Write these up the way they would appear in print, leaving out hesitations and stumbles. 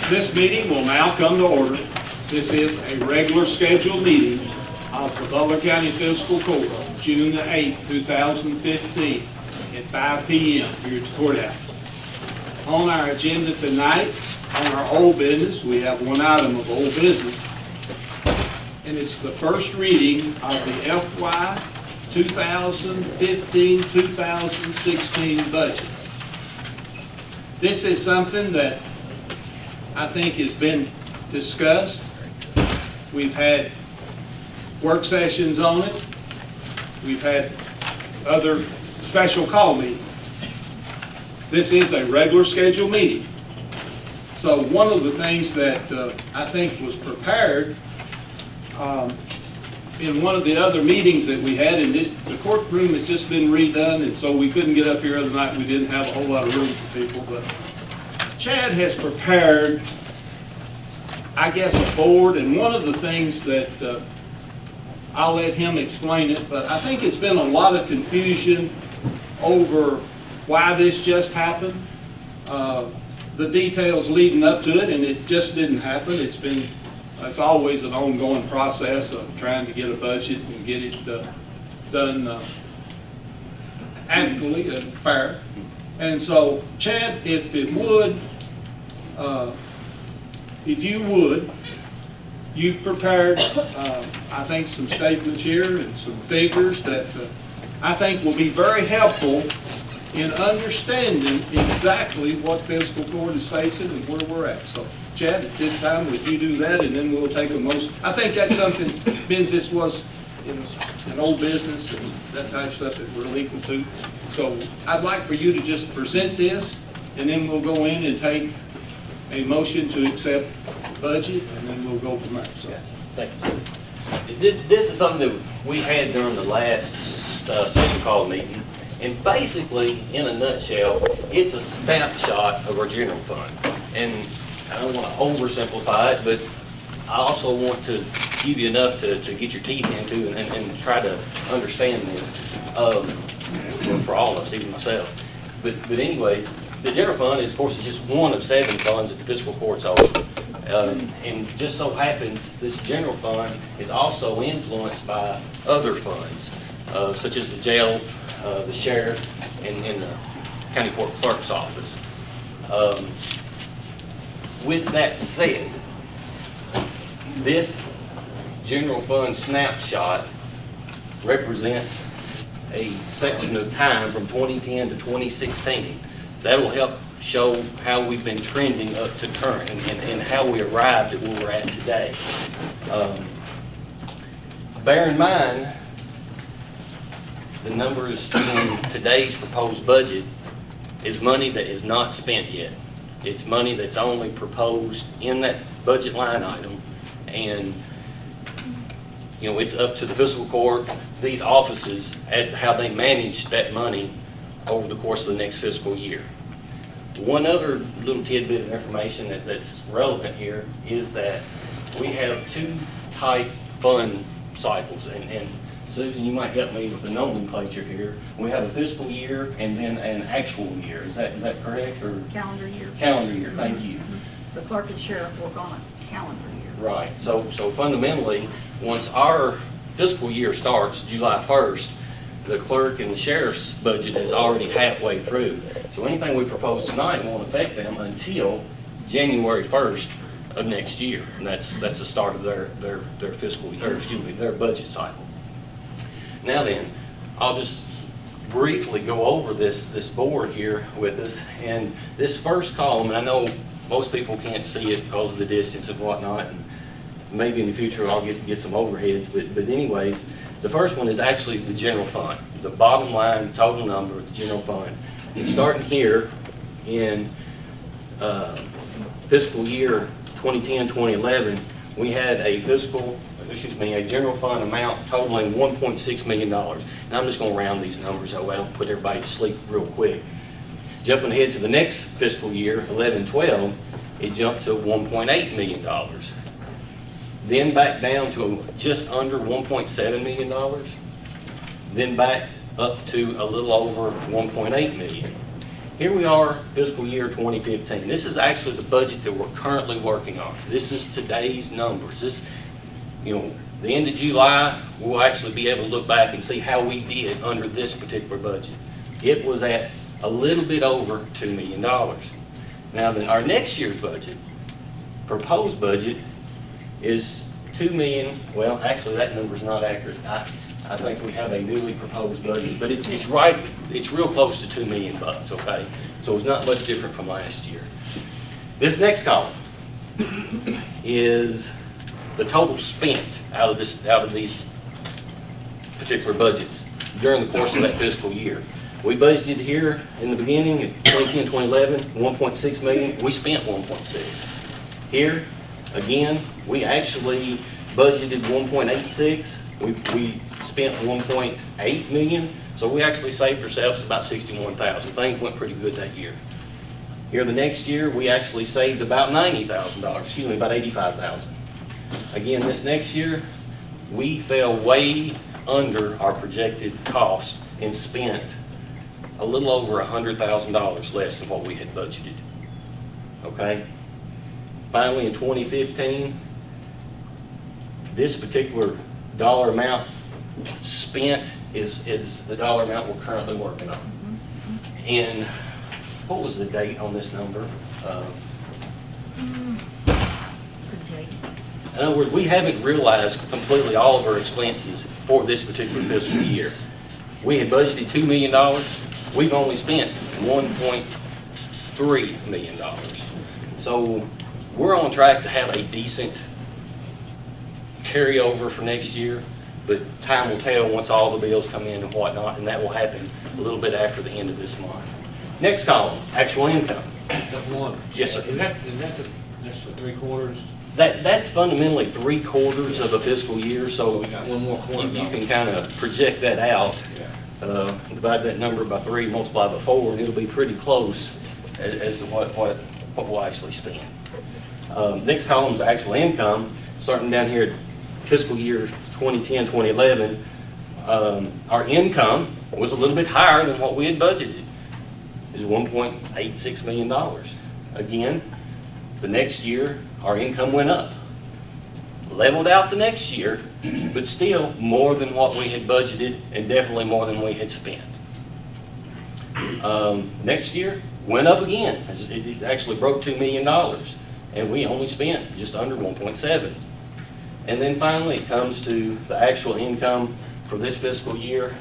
This meeting will now come to order. This is a regular scheduled meeting of the Butler County Fiscal Court, June the 8th, 2015, at 5 p.m. here at the courthouse. On our agenda tonight, on our old business, we have one item of old business, and it's the first reading of the FY 2015-2016 budget. This is something that I think has been discussed. We've had work sessions on it. We've had other special call meetings. This is a regular scheduled meeting. So one of the things that I think was prepared in one of the other meetings that we had, and the courtroom has just been redone, and so we couldn't get up here the other night. We didn't have a whole lot of room for people, but Chad has prepared, I guess, a board, and one of the things that I'll let him explain it, but I think it's been a lot of confusion over why this just happened, the details leading up to it, and it just didn't happen. It's always an ongoing process of trying to get a budget and get it done adequately and fair. And so, Chad, if you would, you've prepared, I think, some statements here and some figures that I think will be very helpful in understanding exactly what fiscal court is facing and where we're at. So, Chad, at this time, would you do that, and then we'll take a motion. I think that's something, Ben's, this was an old business and that type of stuff that we're equal to. So I'd like for you to just present this, and then we'll go in and take a motion to accept the budget, and then we'll go from there. So. Thank you. This is something that we had during the last special call meeting, and basically, in a nutshell, it's a snapshot of our general fund. And I don't want to oversimplify it, but I also want to give you enough to get your teeth into and try to understand this for all of us, even myself. But anyways, the general fund is, of course, just one of 7 funds that the fiscal court's over. And just so happens, this general fund is also influenced by other funds, such as the jail, the sheriff, and the county court clerk's office. With that said, this general fund snapshot represents a section of time from 2010 to 2016. That'll help show how we've been trending up to current and how we arrived at where we're at today. Bear in mind, the numbers in today's proposed budget is money that is not spent yet. It's money that's only proposed in that budget line item, and it's up to the fiscal court, these offices, as to how they manage that money over the course of the next fiscal year. One other little tidbit of information that's relevant here is that we have 2 type fund cycles, and Susan, you might help me with the nomenclature here. We have a fiscal year and then an actual year. Is that correct? Or calendar year. Calendar year. Thank you. The clerk and sheriff work on a calendar year. Right. So fundamentally, once our fiscal year starts July 1st, the clerk and the sheriff's budget is already halfway through. So anything we propose tonight won't affect them until January 1st of next year, and that's the start of their fiscal, or excuse me, their budget cycle. Now then, I'll just briefly go over this board here with us, and this first column, and I know most people can't see it because of the distance and whatnot, and maybe in the future I'll get some overheads, but anyways, the first one is actually the general fund, the bottom line total number of the general fund. And starting here in fiscal year 2010-2011, we had a general fund amount totaling $1.6 million. And I'm just going to round these numbers so I don't put everybody to sleep real quick. Jumping ahead to the next fiscal year, 11-12, it jumped to $1.8 million. Then back down to just under $1.7 million. Then back up to a little over $1.8 million. Here we are, fiscal year 2015. This is actually the budget that we're currently working on. This is today's numbers. This, the end of July, we'll actually be able to look back and see how we did under this particular budget. It was at a little bit over $2 million. Now, then our next year's budget, proposed budget, is $2 million. Well, actually, that number's not accurate. I think we have a newly proposed budget, but it's real close to $2 million, okay? So it's not much different from last year. This next column is the total spent out of these particular budgets during the course of that fiscal year. We budgeted here in the beginning, in 2010, 2011, 1.6 million. We spent 1.6. Here, again, we actually budgeted 1.86. We spent 1.8 million, so we actually saved ourselves about 61,000. Things went pretty good that year. Here the next year, we actually saved about $90,000, excuse me, about 85,000. Again, this next year, we fell way under our projected cost and spent a little over $100,000 less than what we had budgeted. Okay? Finally, in 2015, this particular dollar amount spent is the dollar amount we're currently working on. And what was the date on this number? Couldn't tell you. In other words, we haven't realized completely all of our expenses for this particular fiscal year. We had budgeted $2 million. We've only spent $1.3 million. So we're on track to have a decent carryover for next year, but time will tell once all the bills come in and whatnot, and that will happen a little bit after the end of this month. Next column, actual income. Yes, sir. That's the 3/4? That's fundamentally 3/4 of a fiscal year, so We got one more quarter. you can kind of project that out. Yeah. Divide that number by 3, multiply by 4, and it'll be pretty close as to what we'll actually spend. Next column is actual income. Starting down here at fiscal year 2010, 2011, our income was a little bit higher than what we had budgeted. It was $1.86 million. Again, the next year, our income went up. Leveled out the next year, but still more than what we had budgeted and definitely more than we had spent. Next year, went up again. It actually broke $2 million, and we only spent just under 1.7. And then finally, it comes to the actual income for this fiscal year,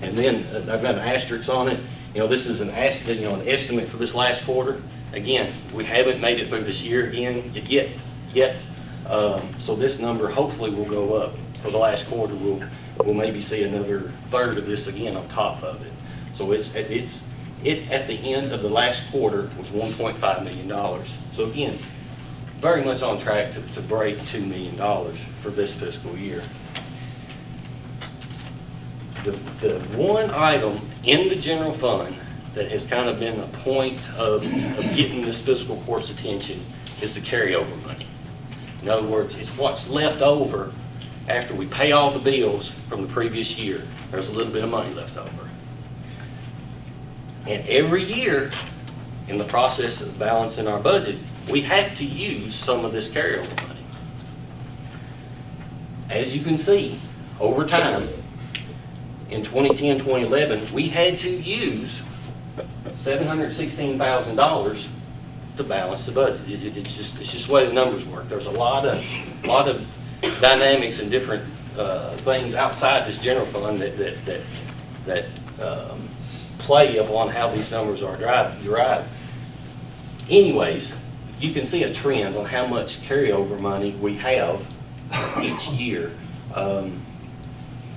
and then I've got an asterisk on it. This is an estimate for this last quarter. Again, we haven't made it through this year again yet. So this number hopefully will go up. For the last quarter, we'll maybe see another third of this again on top of it. So it at the end of the last quarter was $1.5 million. So again, very much on track to break $2 million for this fiscal year. The one item in the general fund that has kind of been a point of getting this fiscal court's attention is the carryover money. In other words, it's what's left over after we pay all the bills from the previous year. There's a little bit of money left over. And every year, in the process of balancing our budget, we have to use some of this carryover money. As you can see, over time, in 2010, 2011, we had to use $716,000 to balance the budget. It's just the way the numbers work. There's a lot of dynamics and different things outside this general fund that play upon how these numbers are derived. Anyways, you can see a trend on how much carryover money we have each year.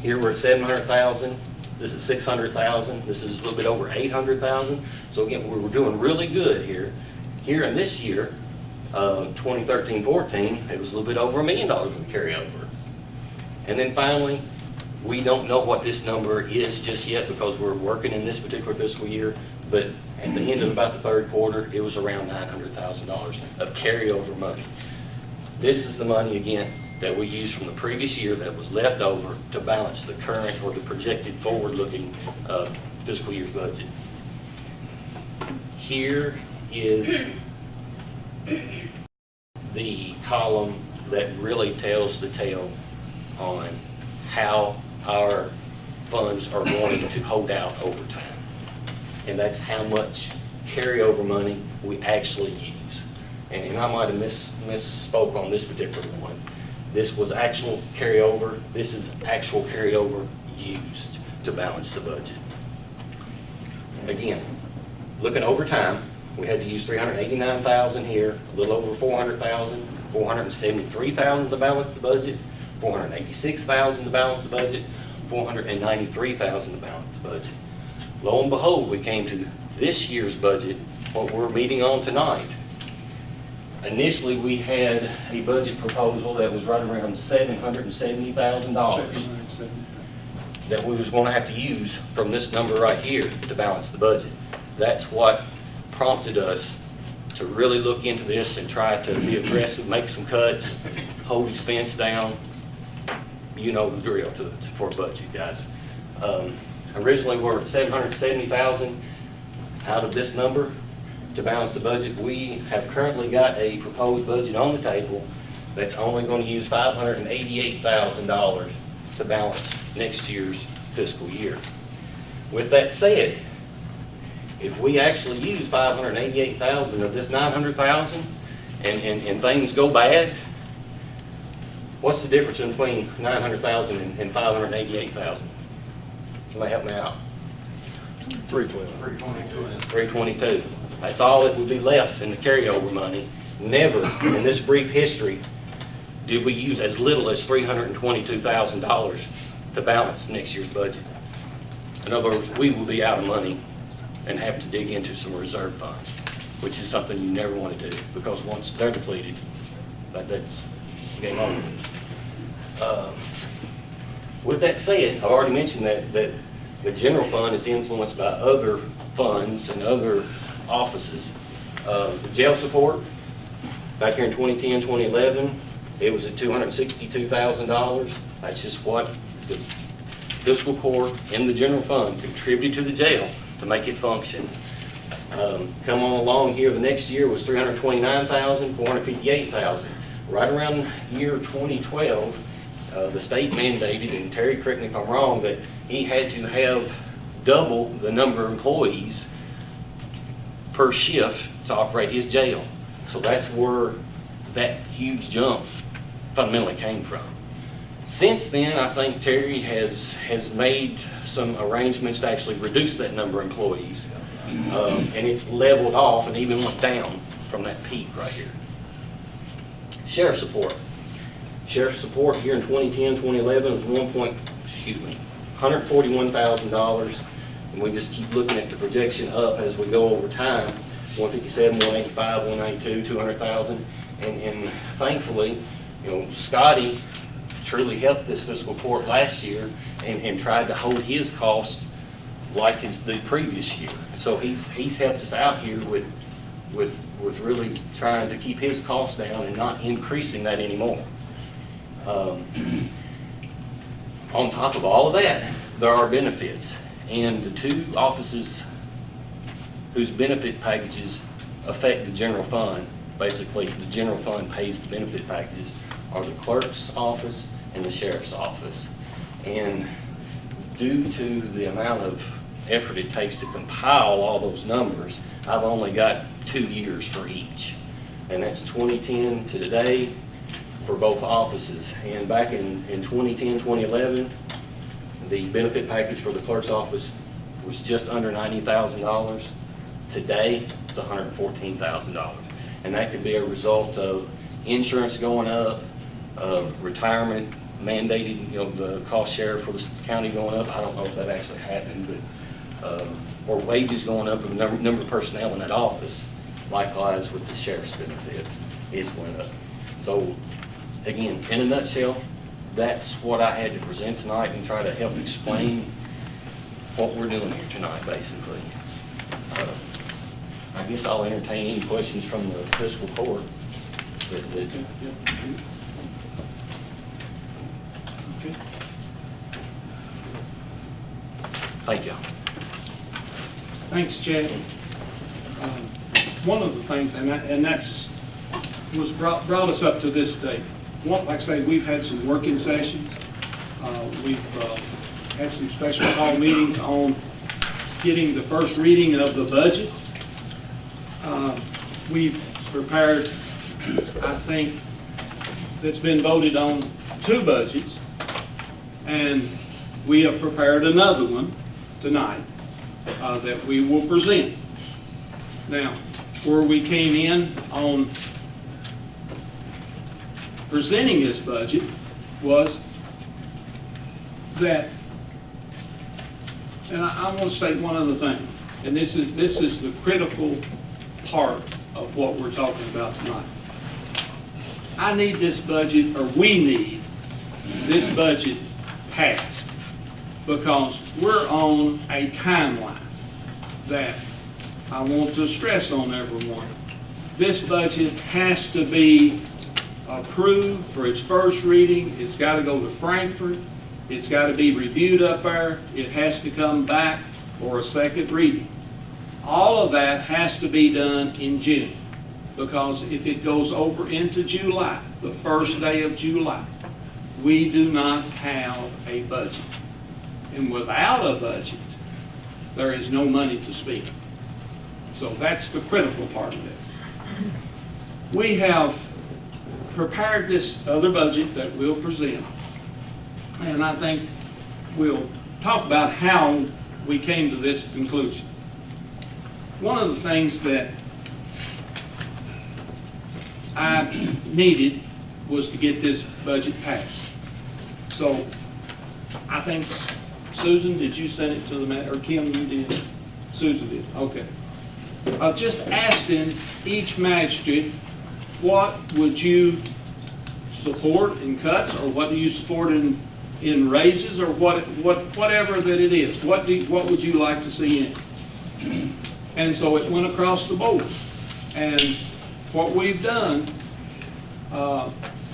Here we're at $700,000. This is $600,000. This is a little bit over $800,000. So again, we're doing really good here. Here in this year, 2013-14, it was a little bit over $1 million we carry over. And then finally, we don't know what this number is just yet because we're working in this particular fiscal year, but at the end of about the third quarter, it was around $900,000 of carryover money. This is the money, again, that we used from the previous year that was left over to balance the current or the projected forward-looking fiscal year's budget. Here is the column that really tells the tale on how our funds are going to hold out over time. And that's how much carryover money we actually use. And I might have misspoke on this particular one. This was actual carryover. This is actual carryover used to balance the budget. Again, looking over time, we had to use $389,000 here, a little over $400,000, $473,000 to balance the budget, $486,000 to balance the budget, $493,000 to balance the budget. Lo and behold, we came to this year's budget, what we're meeting on tonight. Initially, we had a budget proposal that was right around $770,000 that we was going to have to use from this number right here to balance the budget. That's what prompted us to really look into this and try to be aggressive, make some cuts, hold expense down. You know the drill for a budget, guys. Originally, we were at $770,000 out of this number to balance the budget. We have currently got a proposed budget on the table that's only going to use $588,000 to balance next year's fiscal year. With that said, if we actually use $588,000 of this $900,000 and things go bad, what's the difference between $900,000 and $588,000? Somebody help me out. 322. That's all that would be left in the carryover money. Never in this brief history did we use as little as $322,000 to balance next year's budget. In other words, we will be out of money and have to dig into some reserve funds, which is something you never want to do, because once they're depleted, that's game over. With that said, I've already mentioned that the general fund is influenced by other funds and other offices. The jail support, back here in 2010, 2011, it was at $262,000. That's just what the fiscal court in the general fund contributed to the jail to make it function. Come on along here, the next year was $329,000, $458,000. Right around year 2012, the state mandated, and Terry, correct me if I'm wrong, that he had to have double the number of employees per shift to operate his jail. So that's where that huge jump fundamentally came from. Since then, I think Terry has made some arrangements to actually reduce that number of employees. And it's leveled off and even went down from that peak right here. Sheriff support. Sheriff support here in 2010, 2011 was $141,000. And we just keep looking at the projection up as we go over time. 157, 185, 192, 200,000. And thankfully, you know, Scotty truly helped this fiscal court last year and tried to hold his cost like the previous year. So he's helped us out here with really trying to keep his costs down and not increasing that anymore. On top of all of that, there are benefits. And the two offices whose benefit packages affect the general fund, basically the general fund pays the benefit packages, are the clerk's office and the sheriff's office. And due to the amount of effort it takes to compile all those numbers, I've only got 2 years for each. And that's 2010 to today for both offices. And back in 2010, 2011, the benefit package for the clerk's office was just under $90,000. Today, it's $114,000. And that could be a result of insurance going up, retirement mandated, you know, the cost share for the county going up. I don't know if that actually happened, but or wages going up, and the number of personnel in that office. Likewise with the sheriff's benefits, it's going up. So again, in a nutshell, that's what I had to present tonight and try to help explain what we're doing here tonight, basically. I guess I'll entertain any questions from the fiscal court. Okay. Thank you. Thanks, Chad. One of the things, and that's, brought us up to this day. Like I say, we've had some working sessions. We've had some special call meetings on getting the first reading of the budget. We've prepared, I think, that's been voted on 2 budgets, and we have prepared another one tonight that we will present. Now, where we came in on presenting this budget was that, and I want to state one other thing, and this is the critical part of what we're talking about tonight. I need this budget, or we need this budget passed, because we're on a timeline that I want to stress on everyone. This budget has to be approved for its first reading. It's got to go to Frankfurt. It's got to be reviewed up there. It has to come back for a second reading. All of that has to be done in June, because if it goes over into July, the first day of July, we do not have a budget. And without a budget, there is no money to spend. So that's the critical part of it. We have prepared this other budget that we'll present, and I think we'll talk about how we came to this conclusion. One of the things that I needed was to get this budget passed. So I think, Susan, did you send it to the, or Kim, you did? Susan did, okay. I've just asked in each magistrate, what would you support in cuts, or what do you support in raises, or whatever that it is? What would you like to see in it? And so it went across the board. And what we've done,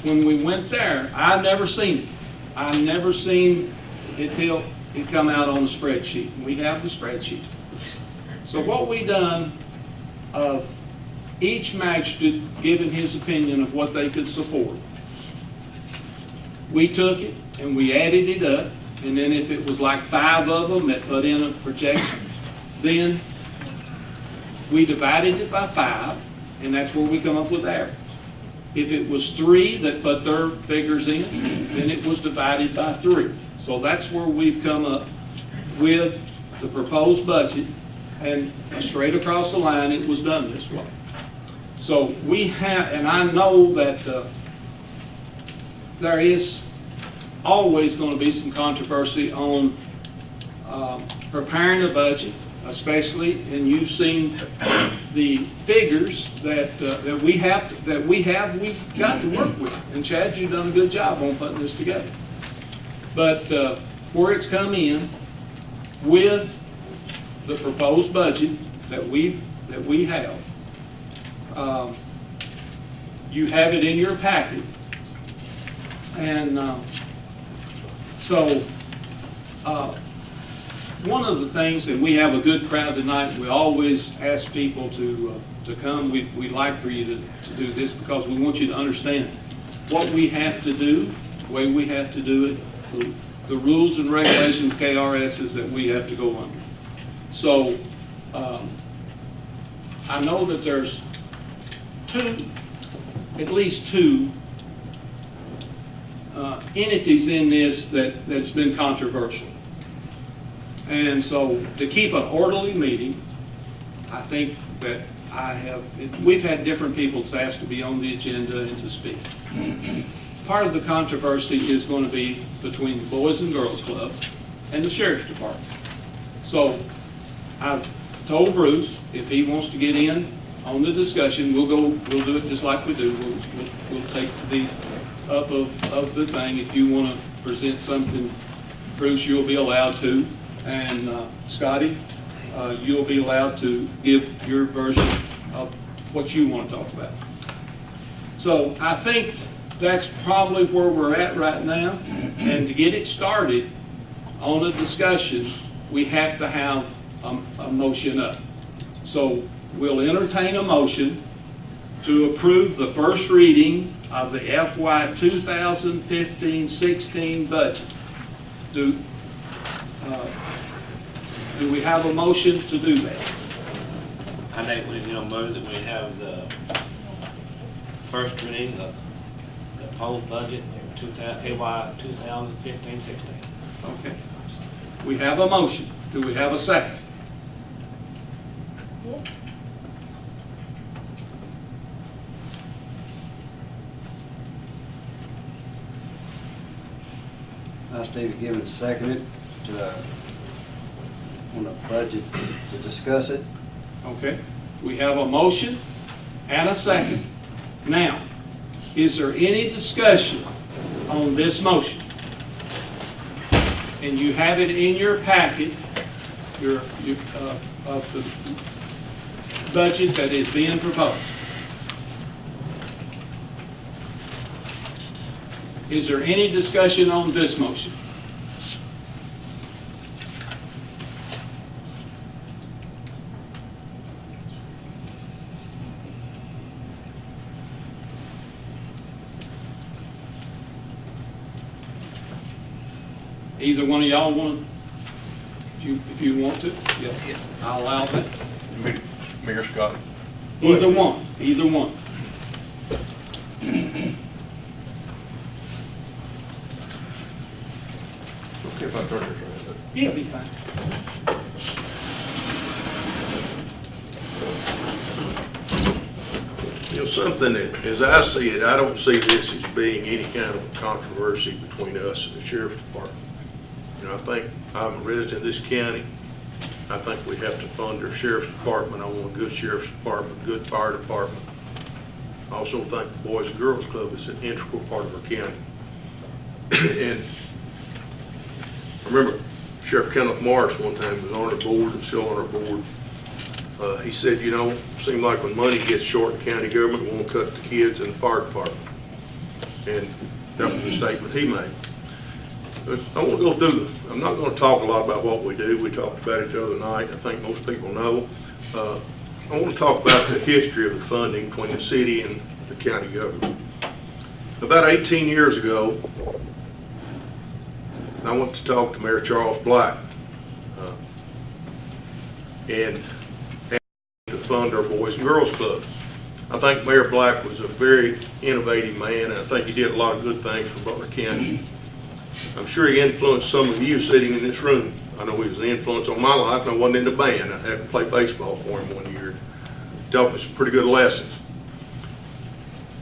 when we went there, I've never seen it. I've never seen it till it come out on the spreadsheet. We have the spreadsheet. So what we done, of each magistrate giving his opinion of what they could support, we took it and we added it up, and then if it was like 5 of them that put in a projection, then we divided it by 5, and that's where we come up with average. If it was 3 that put their figures in, then it was divided by 3. So that's where we've come up with the proposed budget, and straight across the line, it was done this way. So we have, and I know that there is always going to be some controversy on preparing a budget, especially, and you've seen the figures that we've got to work with. And Chad, you've done a good job on putting this together. But where it's come in with the proposed budget that we have, you have it in your packet, and so one of the things, and we have a good crowd tonight, we always ask people to come. We'd like for you to do this, because we want you to understand what we have to do, the way we have to do it, the rules and regulations, KRSs that we have to go under. So I know that there's at least two entities in this that's been controversial. And so to keep an orderly meeting, I think that we've had different people asked to be on the agenda and to speak. Part of the controversy is going to be between the Boys and Girls Club and the Sheriff's Department. So I've told Bruce, if he wants to get in on the discussion, we'll do it just like we do. We'll take the up of the thing. If you want to present something, Bruce, you'll be allowed to. And Scotty, you'll be allowed to give your version of what you want to talk about. So I think that's probably where we're at right now. And to get it started on a discussion, we have to have a motion up. So we'll entertain a motion to approve the first reading of the FY 2015-16 budget. Do we have a motion to do that? I think we, move that we have the first reading of the proposed budget for FY 2015-16. Okay. We have a motion. Do we have a second? Steve Gibbons seconded to, on the budget to discuss it. Okay. We have a motion and a second. Now, is there any discussion on this motion? And you have it in your packet, of the budget that is being proposed. Is there any discussion on this motion? Either one of y'all want to, if you want to, yeah, I'll allow that. Mayor Scott. Either one, either one. Okay, if I turn this right. Yeah, it'll be fine. Something that, as I see it, I don't see this as being any kind of controversy between us and the sheriff's department. I think I'm a resident of this county. I think we have to fund our sheriff's department. I want a good sheriff's department, good fire department. I also think the Boys and Girls Club is an integral part of our county. And I remember Sheriff Kenneth Morris one time was on our board and still on our board. He said, seems like when money gets short in county government, we won't cut the kids in the fire department. And that was a statement he made. But I want to go through I'm not going to talk a lot about what we do. We talked about it the other night. I think most people know. I want to talk about the history of the funding between the city and the county government. About 18 years ago, I went to talk to Mayor Charles Black and to fund our Boys and Girls Club. I think Mayor Black was a very innovative man, and I think he did a lot of good things for Butler County. I'm sure he influenced some of you sitting in this room. I know he was an influence on my life, and I wasn't in the band. I had to play baseball for him one year. He taught me some pretty good lessons.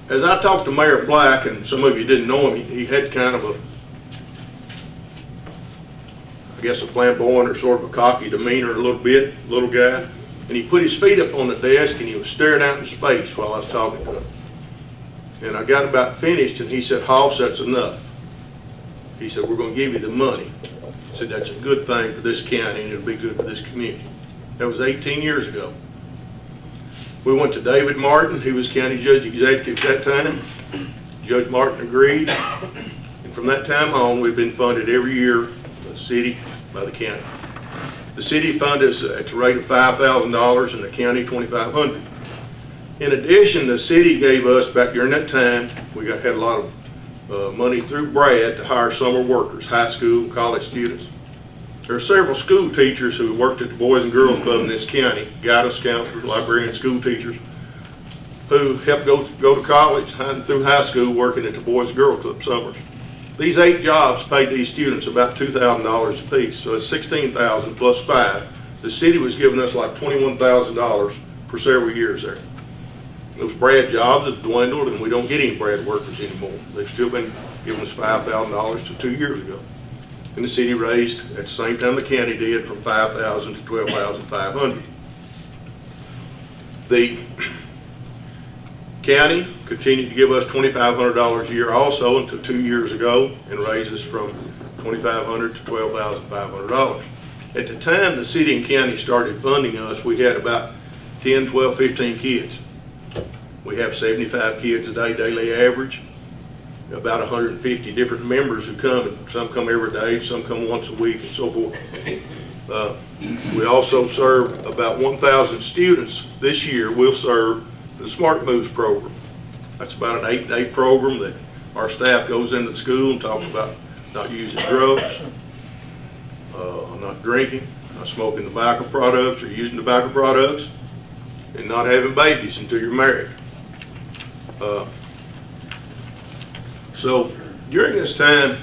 As I talked to Mayor Black, and some of you didn't know him, he had kind of a, I guess, a flamboyant or sort of a cocky demeanor a little bit, little guy. And he put his feet up on the desk and he was staring out in space while I was talking to him. And I got about finished and he said, "Hoss, that's enough." He said, "We're going to give you the money." He said, "That's a good thing for this county and it'll be good for this community." That was 18 years ago. We went to David Martin, who was county judge executive at that time. Judge Martin agreed. And from that time on, we've been funded every year by the city, by the county. The city funded us at the rate of $5,000 and the county $2,500. In addition, the city gave us, back during that time, we had a lot of money through Brad to hire summer workers, high school, college students. There are several school teachers who worked at the Boys and Girls Club in this county, guidance counselors, librarians, school teachers, who helped go to college and through high school working at the Boys and Girls Club summers. These 8 jobs paid these students about $2,000 apiece, so it's $16,000 plus 5. The city was giving us like $21,000 for several years there. Those Brad jobs have dwindled and we don't get any Brad workers anymore. They've still been giving us $5,000 to 2 years ago. And the city raised, at the same time the county did, from $5,000 to $12,500. The county continued to give us $2,500 a year also until 2 years ago and raised us from $2,500 to $12,500. At the time the city and county started funding us, we had about 10, 12, 15 kids. We have 75 kids a day, daily average, about 150 different members who come, and some come every day, some come once a week and so forth. We also serve about 1,000 students this year. We'll serve the Smart Moves program. That's about an 8-day program that our staff goes into the school and talks about not using drugs, not drinking, not smoking tobacco products or using tobacco products, and not having babies until you're married. So during this time,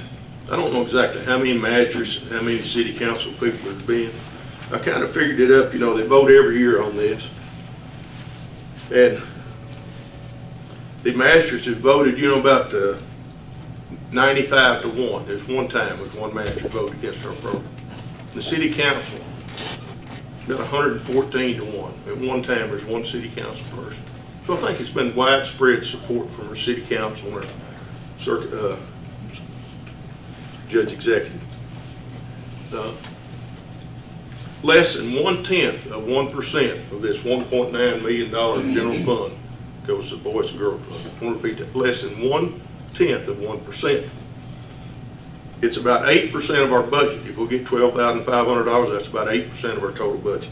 I don't know exactly how many masters, how many city council people there's been. I kind of figured it up, you know, they vote every year on this. And the masters have voted, you know, about 95 to 1. There's one time with one master vote against our program. The city council, about 114 to 1. At one time, there's one city council person. So I think it's been widespread support from our city council and our circuit, judge executive. Less than 1/10 of 1% of this $1.9 million general fund goes to the Boys and Girls Club. I want to repeat that. Less than 1/10 of 1%. It's about 8% of our budget. If we get $12,500, that's about 8% of our total budget.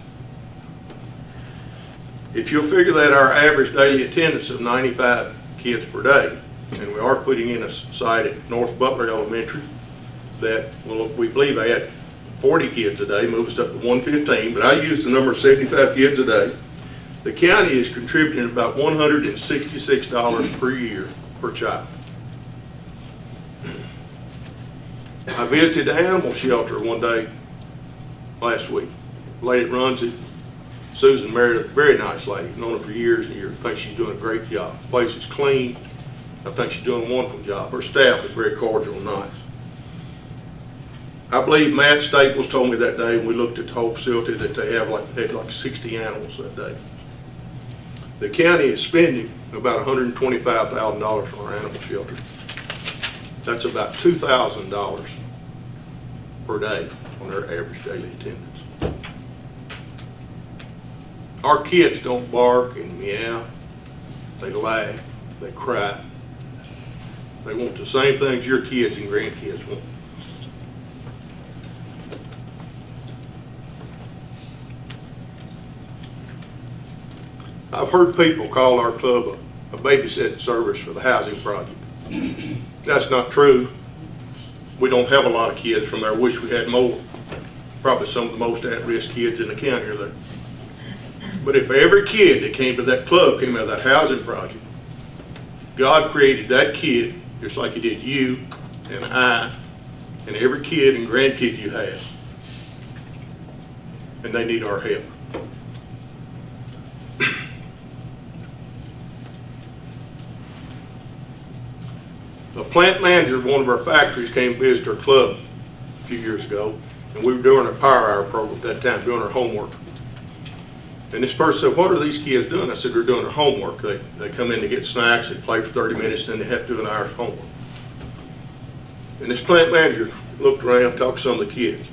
If you'll figure that our average daily attendance of 95 kids per day, and we are putting in a site at North Butler Elementary that will, we believe, add 40 kids a day, move us up to 115, but I use the number of 75 kids a day. The county is contributing about $166 per year per child. I visited the animal shelter one day last week. The lady that runs it, Susan, married a very nice lady, known her for years and years. I think she's doing a great job. The place is clean. I think she's doing a wonderful job. Her staff is very cordial and nice. I believe Matt Staples told me that day when we looked at the whole facility that they had like 60 animals that day. The county is spending about $125,000 on our animal shelter. That's about $2,000 per day on their average daily attendance. Our kids don't bark and meow. They laugh, they cry. They want the same things your kids and grandkids want. I've heard people call our club a babysitting service for the housing project. That's not true. We don't have a lot of kids from there. Wish we had more. Probably some of the most at-risk kids in the county are there. But if every kid that came to that club came out of that housing project, God created that kid just like He did you and I and every kid and grandkid you have. And they need our help. A plant manager of one of our factories came to visit our club a few years ago, and we were doing a power hour program at that time, doing our homework. And this person said, "What are these kids doing?" I said, "They're doing their homework. They come in to get snacks, they play for 30 minutes, and then they have to do an hour's homework." And this plant manager looked around, talked to some of the kids,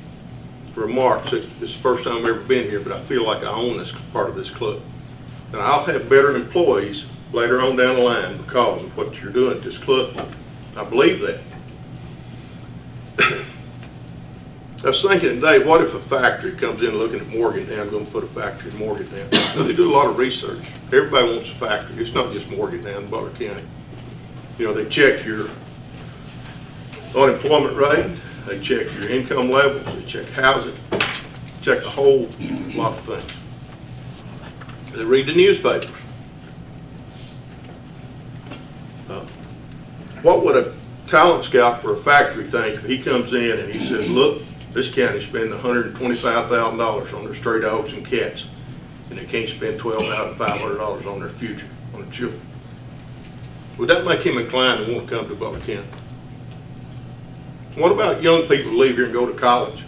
remarked, said, "This is the first time I've ever been here, but I feel like I own this part of this club. And I'll have better employees later on down the line because of what you're doing at this club." I believe that. I was thinking today, what if a factory comes in looking at Morgantown, I'm going to put a factory in Morgantown. They do a lot of research. Everybody wants a factory. It's not just Morgantown, Butler County. You know, they check your unemployment rate, they check your income levels, they check housing, check a whole lot of things. They read the newspapers. What would a talent scout for a factory think if he comes in and he says, "Look, this county's spending $125,000 on their stray dogs and cats, and they can't spend $12,500 on their future, on their children." Would that make him inclined to want to come to Butler County? What about young people who leave here and go to college?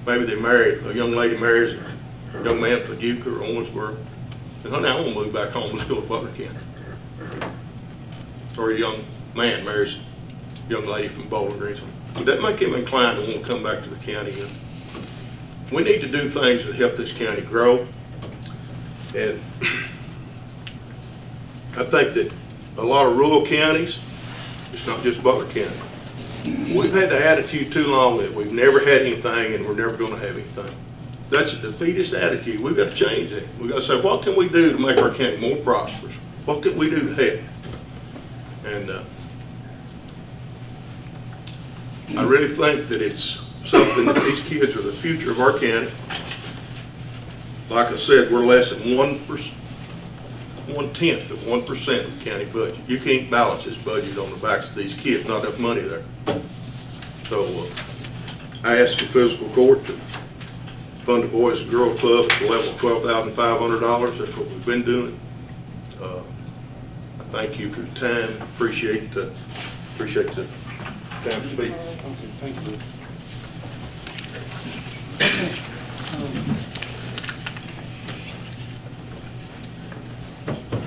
Maybe they marry, a young lady marries a young man from Duke or Owensboro. And honey, I want to move back home. Let's go to Butler County. Or a young man marries a young lady from Bowling Green. Would that make him inclined to want to come back to the county? We need to do things that help this county grow. And I think that a lot of rural counties, it's not just Butler County, we've had the attitude too long that we've never had anything and we're never going to have anything. That's a defeatist attitude. We've got to change that. We've got to say, what can we do to make our county more prosperous? What can we do to help? And I really think that it's something that these kids are the future of our county. Like I said, we're less than 1%, 1/10 of 1% of the county budget. You can't balance this budget on the backs of these kids, not enough money there. So I asked the fiscal court to fund the Boys and Girls Club at the level of $12,500. That's what we've been doing. I thank you for the time. Appreciate the time to speak. Okay, thank you.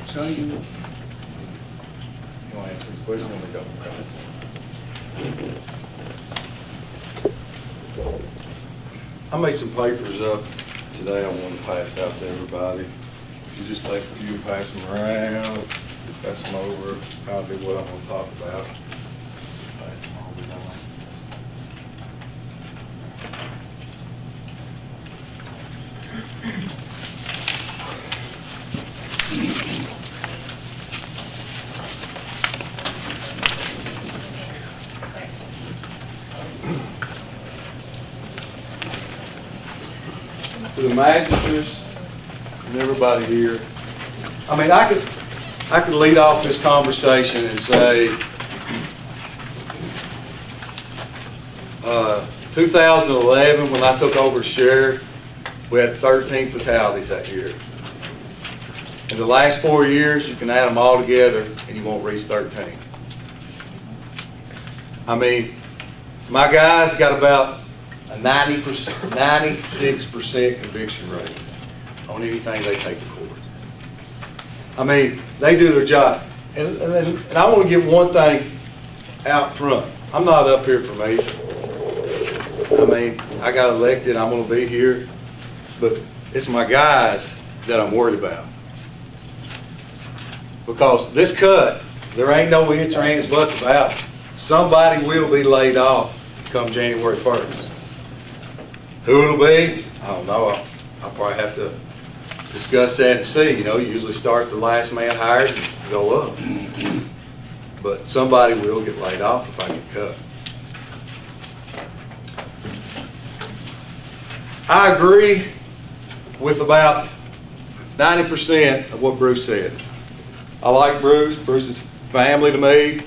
So you, You want to answer this question when we go? I made some papers up today I want to pass out to everybody. If you just take a few, pass them around, pass them over, I'll do what I'm going to talk about. Pass them all down. To the magistrates and everybody here, I mean, I could lead off this conversation and say, 2011, when I took over as sheriff, we had 13 fatalities that year. In the last 4 years, you can add them all together and you won't reach 13. I mean, my guys got about a 96% conviction rate on anything they take to court. I mean, they do their job. And I want to get one thing out front. I'm not up here for me. I mean, I got elected, I'm going to be here, but it's my guys that I'm worried about. Because this cut, there ain't no ifs or ands, buts about it. Somebody will be laid off come January 1st. Who it'll be, I don't know. I'll probably have to discuss that and see. You know, you usually start the last man hired and go up. But somebody will get laid off if I get cut. I agree with about 90% of what Bruce said. I like Bruce. Bruce is family to me.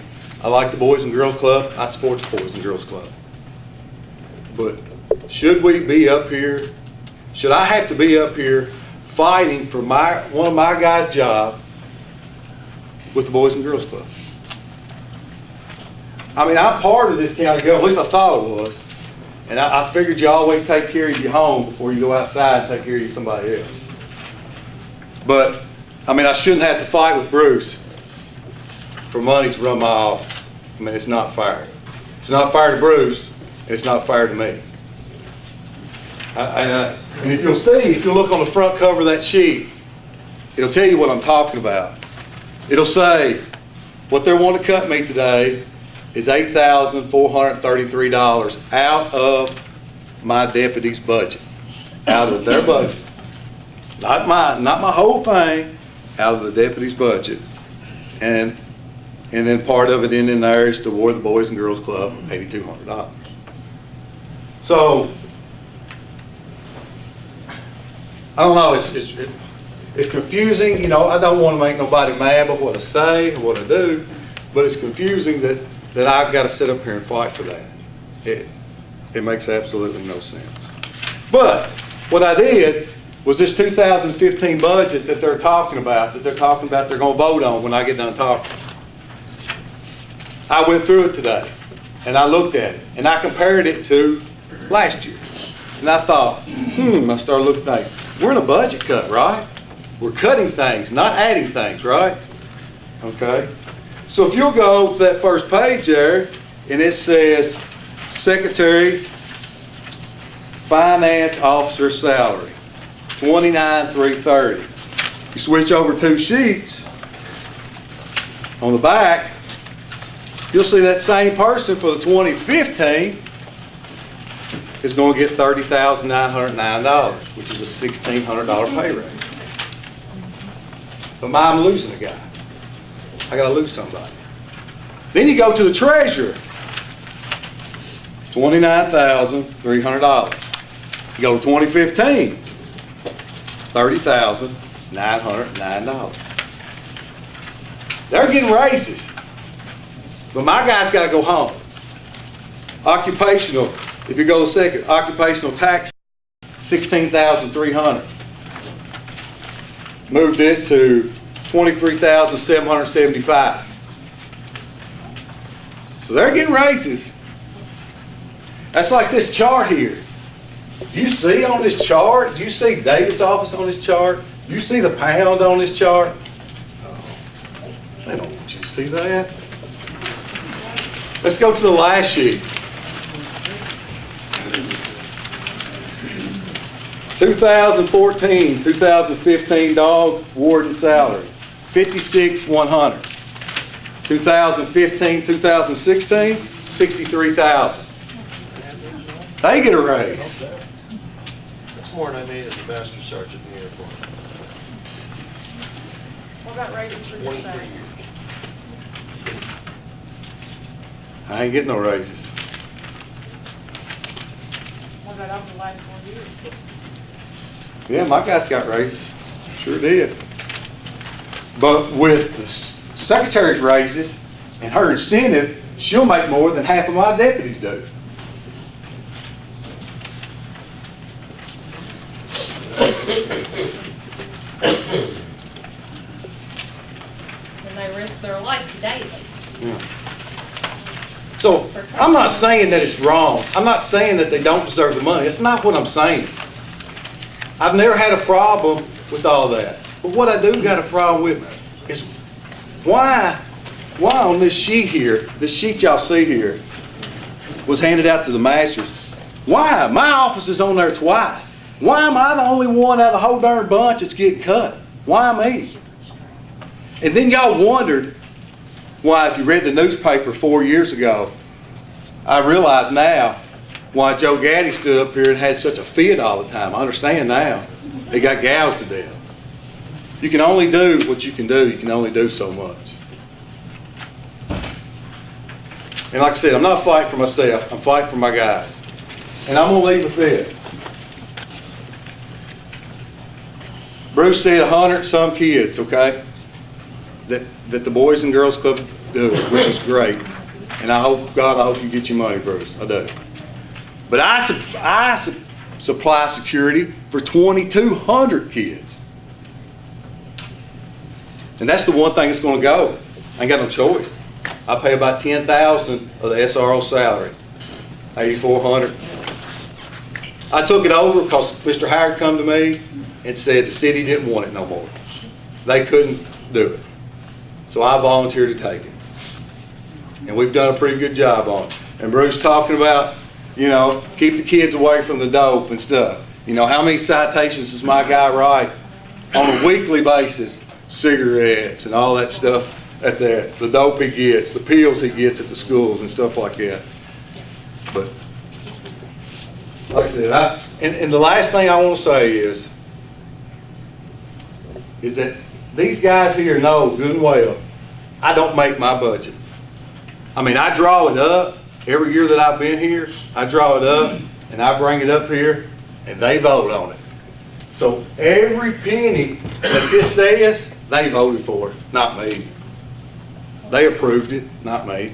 I like the Boys and Girls Club. I support the Boys and Girls Club. But should we be up here? Should I have to be up here fighting for one of my guys' job with the Boys and Girls Club? I mean, I'm part of this county government. At least I thought it was. And I figured you always take care of your home before you go outside and take care of somebody else. But, I mean, I shouldn't have to fight with Bruce for money to run my office. I mean, it's not fair. It's not fair to Bruce, and it's not fair to me. And if you'll see, if you look on the front cover of that sheet, it'll tell you what I'm talking about. It'll say, what they want to cut me today is $8,433 out of my deputy's budget. Out of their budget. Not mine, not my whole thing, out of the deputy's budget. And then part of it in there is to award the Boys and Girls Club $8,200. So, I don't know, it's confusing. You know, I don't want to make nobody mad about what I say or what I do, but it's confusing that I've got to sit up here and fight for that. It makes absolutely no sense. But what I did was this 2015 budget that they're talking about they're going to vote on when I get done talking. I went through it today, and I looked at it, and I compared it to last year. And I thought, I started looking at things. We're in a budget cut, right? We're cutting things, not adding things, right? Okay. So if you'll go to that first page there, and it says Secretary Finance Officer Salary, $29,330. You switch over 2 sheets, on the back, you'll see that same person for the 2015 is going to get $30,909, which is a $1,600 pay raise. But I'm losing a guy. I got to lose somebody. Then you go to the treasurer, $29,300. You go to 2015, $30,909. They're getting raises, but my guys got to go home. Occupational, if you go to second, occupational tax, $16,300. Moved it to $23,775. So they're getting raises. That's like this chart here. You see on this chart, do you see David's office on this chart? You see the pound on this chart? Oh, they don't want you to see that. Let's go to the last sheet. 2014, 2015 dog warden salary, $56,100. 2015, 2016, $63,000. They get a raise. That's more than I made as a master sergeant in the airport. What about raises for your 23 staff? years. I ain't getting no raises. What about over the last 4 years? Yeah, my guys got raises. Sure did. But with the secretary's raises and her incentive, she'll make more than half of my deputies do. And they risk their lives daily. Yeah. So I'm not saying that it's wrong. I'm not saying that they don't deserve the money. That's not what I'm saying. I've never had a problem with all that. But what I do got a problem with is why on this sheet here, this sheet y'all see here, was handed out to the masters. Why? My office is on there twice. Why am I the only one out of the whole darn bunch that's getting cut? Why me? And then y'all wondered why, if you read the newspaper 4 years ago, I realize now why Joe Gaddy stood up here and had such a fit all the time. I understand now. He got gouged to death. You can only do what you can do. You can only do so much. And like I said, I'm not fighting for myself. I'm fighting for my guys. And I'm going to leave with this. Bruce said 100-some kids, okay, that the Boys and Girls Club do, which is great. And I hope you get your money, Bruce. I do. But I supply security for 2,200 kids. And that's the one thing that's going to go. I ain't got no choice. I pay about $10,000 of the SRO salary, $8,400. I took it over because Mr. Howard come to me and said the city didn't want it no more. They couldn't do it. So I volunteered to take it. And we've done a pretty good job on it. And Bruce talking about, you know, keep the kids away from the dope and stuff. You know, how many citations does my guy write on a weekly basis? Cigarettes and all that stuff at the dope he gets, the pills he gets at the schools and stuff like that. But like I said, and the last thing I want to say is that these guys here know good and well I don't make my budget. I mean, I draw it up every year that I've been here. I draw it up and I bring it up here and they vote on it. So every penny that this says, they voted for it, not me. They approved it, not me.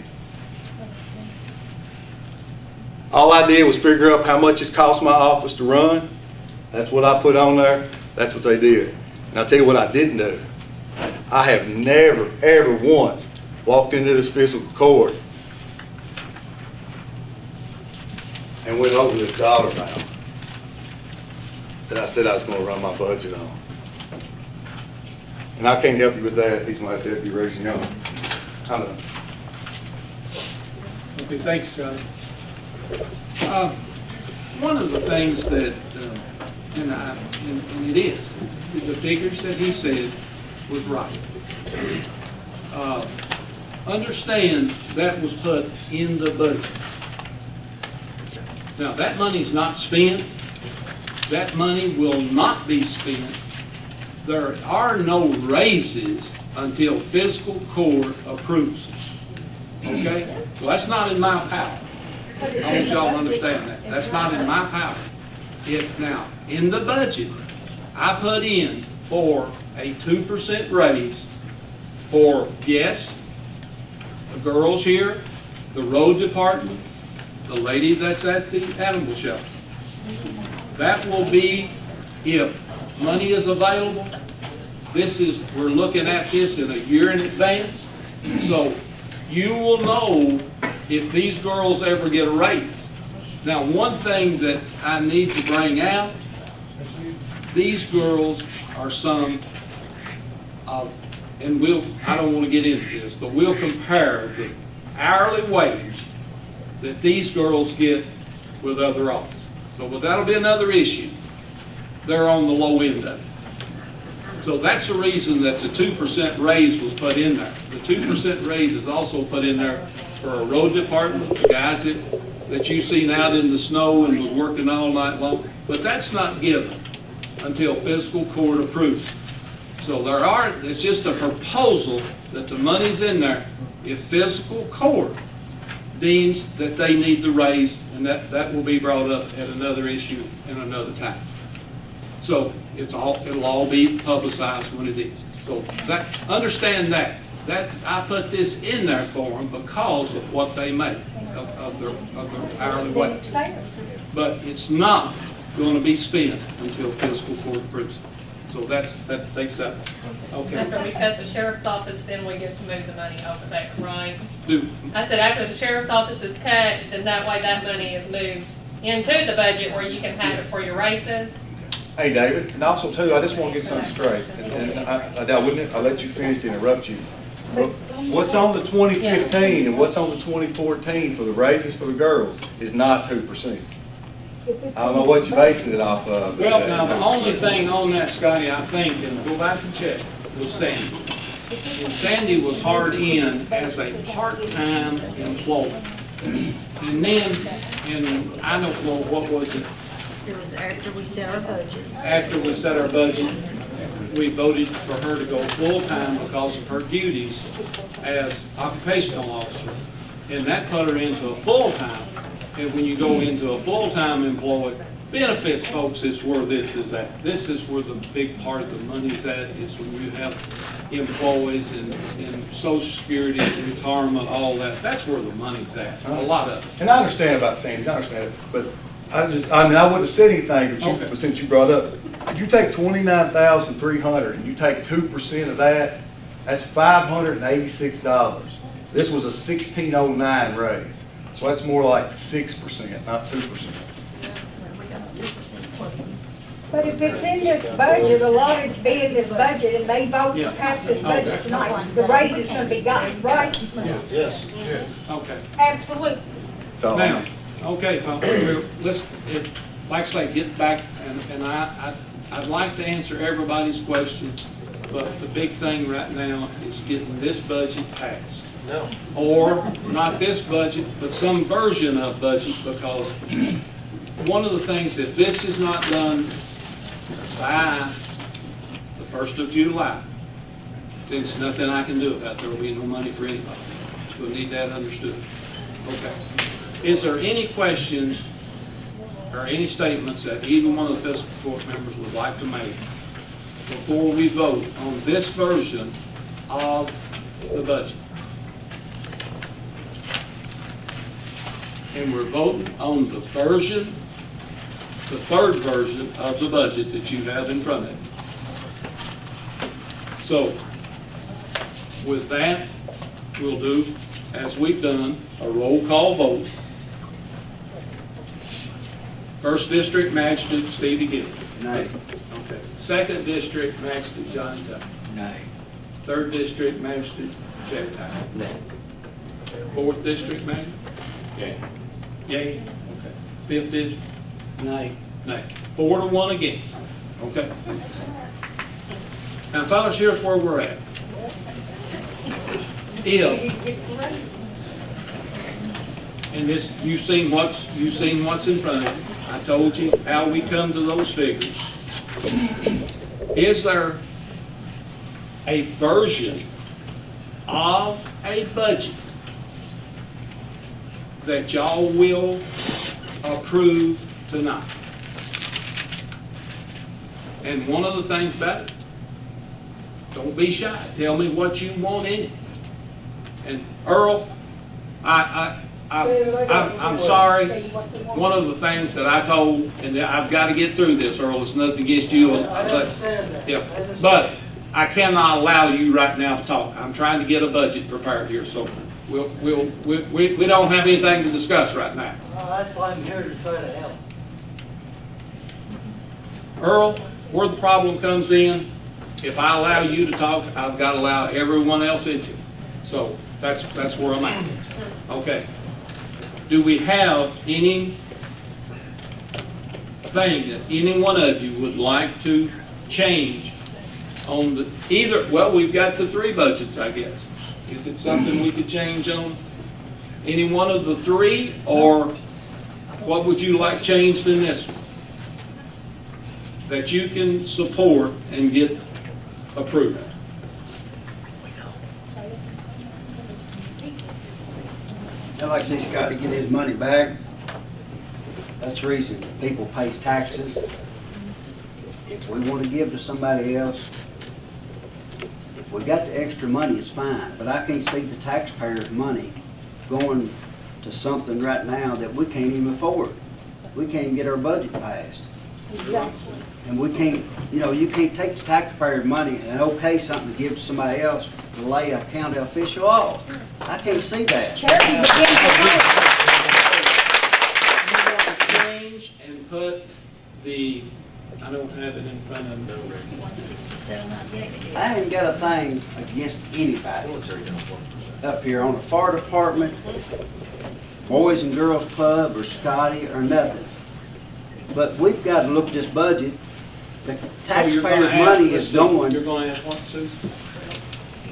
All I did was figure out how much it cost my office to run. That's what I put on there. That's what they did. And I'll tell you what I didn't do. I have never, ever once walked into this fiscal court and went over this dollar amount that I said I was going to run my budget on. And I can't help you with that. He's my deputy raising young. I know. Okay, thanks, Scott. One of the things that, and it is, the figures that he said was right. Understand that was put in the budget. Now, that money's not spent. That money will not be spent. There are no raises until fiscal court approves it. Okay? So that's not in my power. I want y'all to understand that. That's not in my power. Now, in the budget, I put in for a 2% raise for, yes, the girls here, the road department, the lady that's at the animal shelter. That will be if money is available. We're looking at this in a year in advance. So you will know if these girls ever get a raise. Now, one thing that I need to bring out, these girls are some of, and I don't want to get into this, but we'll compare the hourly wage that these girls get with other offices. So, but that'll be another issue. They're on the low end of it. So that's the reason that the 2% raise was put in there. The 2% raise is also put in there for a road department, the guys that you've seen out in the snow and was working all night long. But that's not given until fiscal court approves. So it's just a proposal that the money's in there if fiscal court deems that they need to raise, and that will be brought up at another issue in another time. So it'll all be publicized when it is. So understand that I put this in there for them because of what they make of their hourly wage. But it's not going to be spent until fiscal court approves it. So that takes that. Okay. After we cut the sheriff's office, then we get to move the money over there, right? Do I said after the sheriff's office is cut, then that way that money is moved into the budget where you can have it for your races. Hey, David, and also too, I just want to get something straight, and I wouldn't, I'll let you finish to interrupt you. But what's on the 2015 and what's on the 2014 for the raises for the girls is not 2%. I don't know what you're basing it off of. Well, now, the only thing on that, Scotty, I think, and go back and check, was Sandy. And Sandy was hard in as a part-time employee. And then, and I don't know, what was it? It was after we set our budget. After we set our budget, we voted for her to go full-time because of her duties as occupational officer. And that put her into a full-time. And when you go into a full-time employee, benefits, folks, is where this is at. This is where the big part of the money's at, is when you have employees and Social Security, retirement, all that. That's where the money's at, a lot of it. And I understand about Sandy's, I understand it, but I wouldn't have said anything, but since you brought up, if you take $29,300 and you take 2% of that, that's $586. This was a $1,609 raise. So that's more like 6%, not 2%. We got 2% plus. But if it's in this budget, a lot of it's be in this budget, and they vote to pass this budget tonight, the raise is gonna be gotten, right? Yes. Okay. Absolutely. So Now, okay, folks, like I say, get back, and I'd like to answer everybody's questions, but the big thing right now is getting this budget passed. No. Or not this budget, but some version of budget, because one of the things, if this is not done by the 1st of July, then there's nothing I can do about it. There will be no money for anybody. We'll need that understood. Okay. Is there any questions or any statements that either one of the fiscal court members would like to make before we vote on this version of the budget? And we're voting on the version, the third version of the budget that you have in front of you. So, with that, we'll do, as we've done, a roll call vote. First district matched to Stevie Gill. Nay. Okay. Second district matched to Johnny Tucker. Nay. Third district matched to Jay Tucker. Nay. Fourth district matched? Okay. Yay. Okay. Fifth district? Nay. Nay. 4-1 against. Okay. Now, fellas, here's where we're at. And this, you've seen what's in front of you. I told you how we come to those figures. Is there a version of a budget that y'all will approve tonight? And one of the things about it, don't be shy. Tell me what you want in it. And Earl, I'm sorry. One of the things that I told, and I've got to get through this, Earl, it's nothing against you. But I cannot allow you right now to talk. I'm trying to get a budget prepared here, so we don't have anything to discuss right now. That's why I'm here to try to help. Earl, where the problem comes in, if I allow you to talk, I've got to allow everyone else into it. So that's where I'm at. Okay. Do we have anything that any one of you would like to change on the either? Well, we've got the three budgets, I guess. Is it something we could change on any one of the three, or what would you like changed in this one that you can support and get approved? I'd like to see Scotty get his money back. That's the reason people pays taxes. If we want to give to somebody else, if we got the extra money, it's fine. But I can't see the taxpayers' money going to something right now that we can't even afford. We can't even get our budget passed. Exactly. And we can't, you can't take the taxpayers' money and okay something to give to somebody else to lay a county official off. I can't see that. Charity begins Change and put the, I don't have it in front of me. 167.98. I ain't got a thing against anybody up here on the fire department, Boys and Girls Club, or Scotty, or nothing. But we've got to look at this budget. The taxpayers' money is going. You're going to ask what, Susan?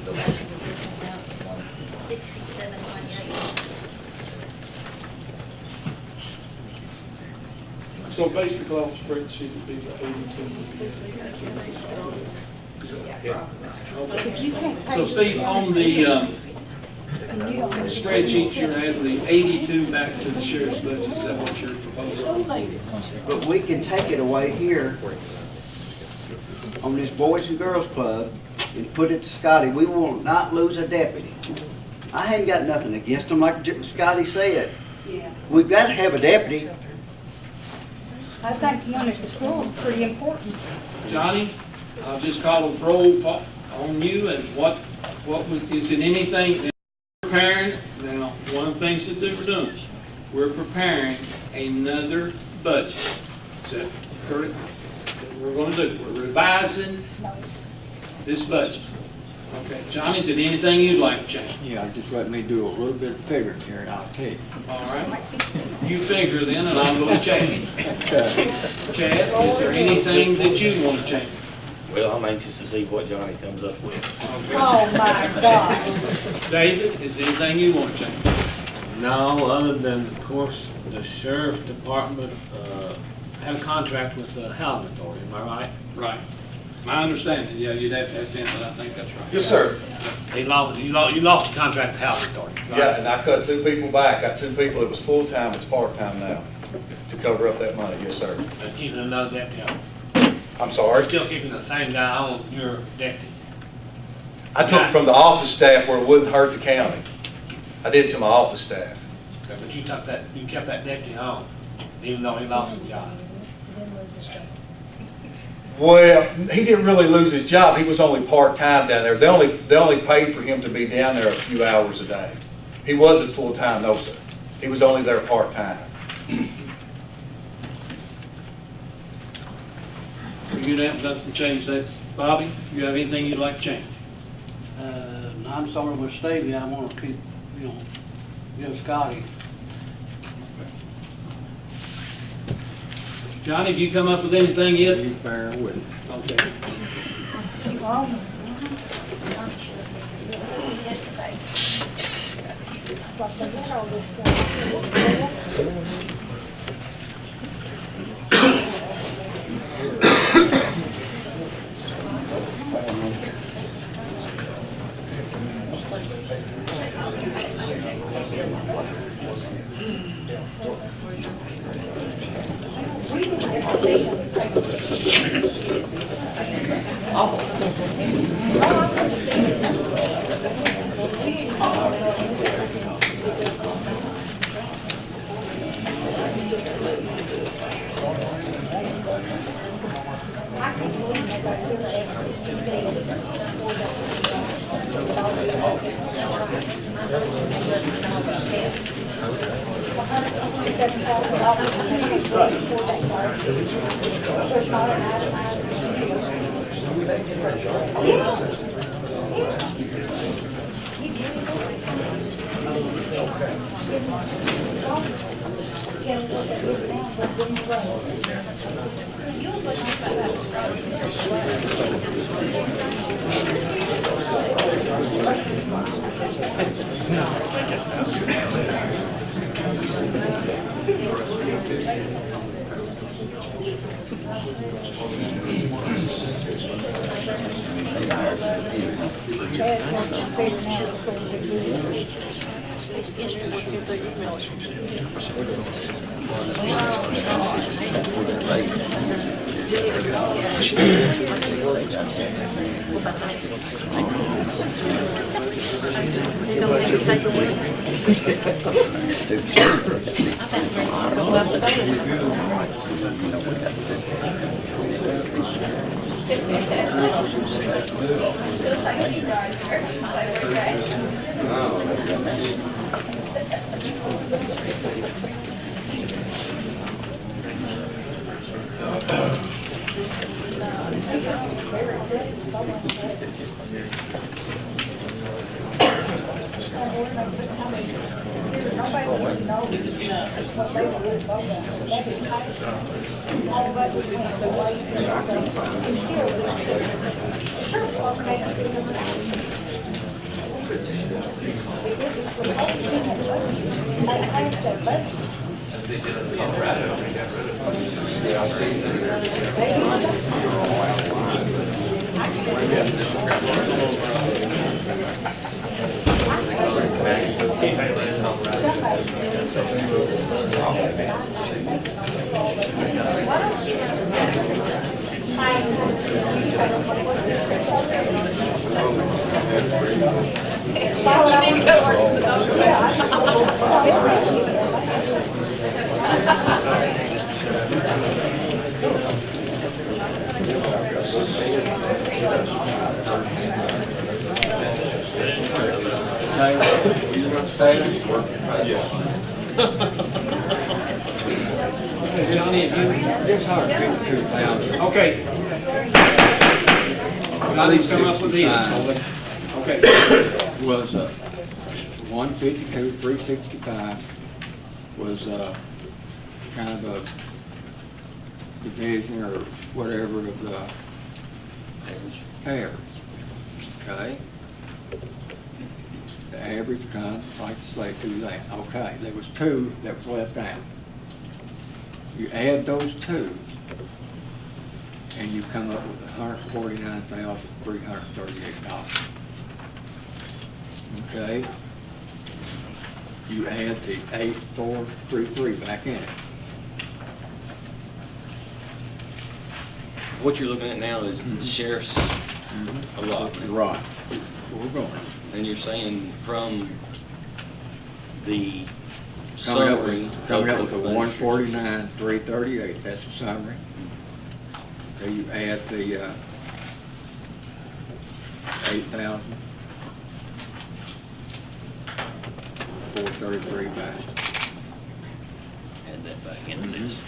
167.98. So basically, on the spreadsheet would be the 82. So Steve, on the spreadsheet, you're adding the 82 back to the sheriff's budget. Is that what you're proposing? But we can take it away here on this Boys and Girls Club and put it to Scotty. We will not lose a deputy. I hadn't got nothing against them, like Scotty said. Yeah. We've got to have a deputy. I think one at the school is pretty important. Johnny, I'll just call a roll on you, and what is it anything that we're preparing? Now, one of the things that we're doing, we're preparing another budget. Is that correct? That we're going to do. We're revising this budget. Okay, Johnny, is it anything you'd like to change? Yeah, just let me do a little bit of figuring here and I'll tell you. All right. You figure then, and I'm going to change. Chad, is there anything that you want to change? Well, I'm anxious to see what Johnny comes up with. Okay. Oh, my God. David, is there anything you want to change? No, other than, of course, the sheriff's department, had a contract with the housing authority, am I right? Right. My understanding, yeah, you'd have to ask them, but I think that's right. Yes, sir. You lost the contract to the housing authority, right? Yeah, and I cut 2 people back. Got 2 people that was full-time, it's part-time now, to cover up that money. Yes, sir. And keeping another deputy on. I'm sorry. Still keeping the same guy on your deputy. I took it from the office staff where it wouldn't hurt the county. I did it to my office staff. Okay, but you kept that deputy on, even though he lost his job. Well, he didn't really lose his job. He was only part-time down there. They only paid for him to be down there a few hours a day. He wasn't full-time, no, sir. He was only there part-time. So you have nothing to change that. Bobby, you have anything you'd like to change? I'm sorry with Stevie, I want to keep, give Scotty. Johnny, have you come up with anything yet? You bear with me. Okay. But they got all this stuff. Okay. Donnie's come up with these. Okay. Was 152, 365 was kind of a division or whatever of the average. Okay? The average comes, like you say, to that. Okay, there was 2 that was left out. You add those 2, and you come up with $149,338. Okay? You add the 8433 back in it. What you're looking at now is the sheriff's allotment. Right. We're going. And you're saying from the Coming summary. up with the 149,338, that's the summary. So you add the 8,433 back. Add that back into this.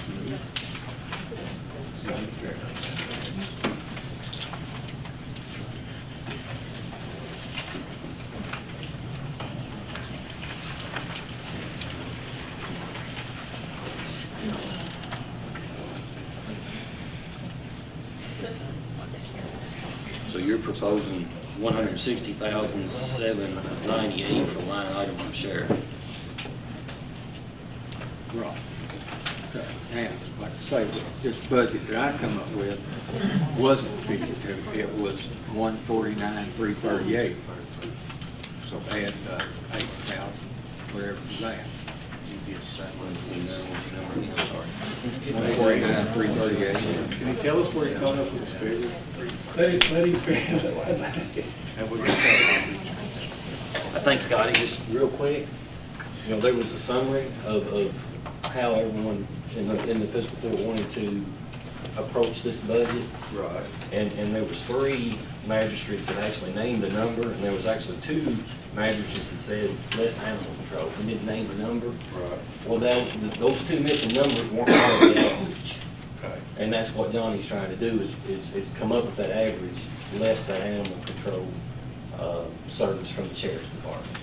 So you're proposing 160,798 for line item from sheriff. Right. Okay. And like I say, this budget that I come up with wasn't 52, it was 149,338. So add 8,000, whatever to that. You get 149,338. Can you tell us where he's coming up with his figure? Let him figure it out. And we can I think, Scotty, just real quick, there was a summary of how everyone in the fiscal court wanted to approach this budget. Right. And there was 3 magistrates that actually named a number, and there was actually 2 magistrates that said less animal control, and didn't name a number. Right. Well, those 2 missing numbers weren't part of the average. Okay. And that's what Johnny's trying to do, is come up with that average, less that animal control service from the sheriff's department.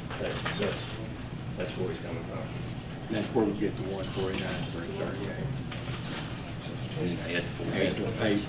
That's where he's coming from. That's where we get the 149,338. Add Add the 8.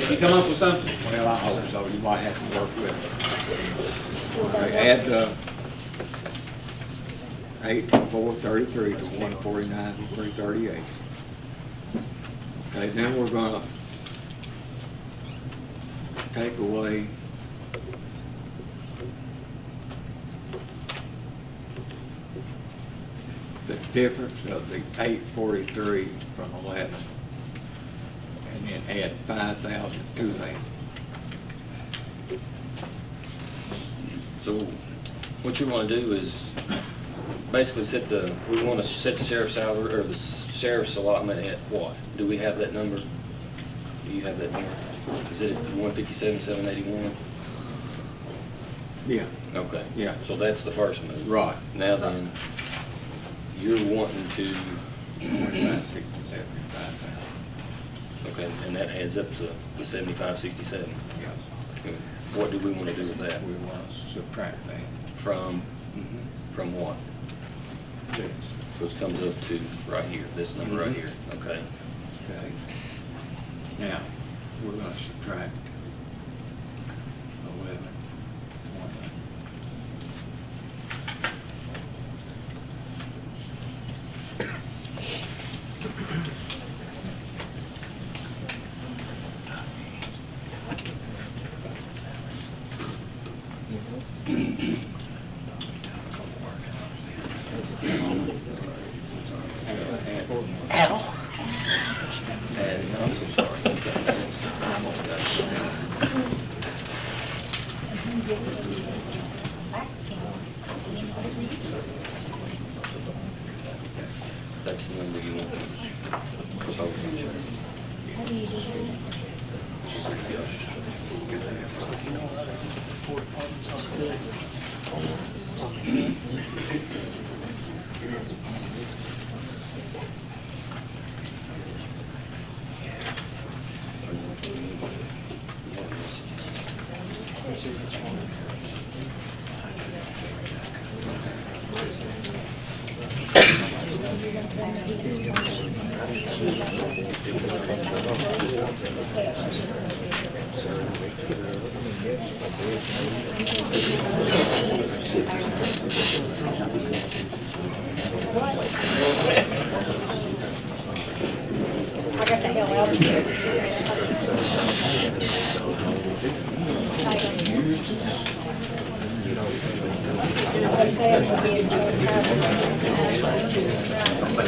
You come up with something? Well, I hope so. You might have to work with it. Okay, add the 8,433 to 149,338. Okay, then we're gonna take away the difference of the 843 from 11, and then add 5,000 to that. So What you wanna do is basically we wanna set the sheriff's salary, or the sheriff's allotment at what? Do we have that number? Do you have that number? Is it at 157, 781? Yeah, Okay. Yeah. So that's the first move. right. Now then, you're wanting to, 25, 60, 75,000. okay, and that adds up to the 75, 67. Yes. What do we want to do with that? We want to subtract that. From what? This. Which comes up to right here, this number right here, okay? Okay. Now, we're going to subtract 11. I'm so sorry. I almost got it. That's the number you want to propose. I got the hell out of here.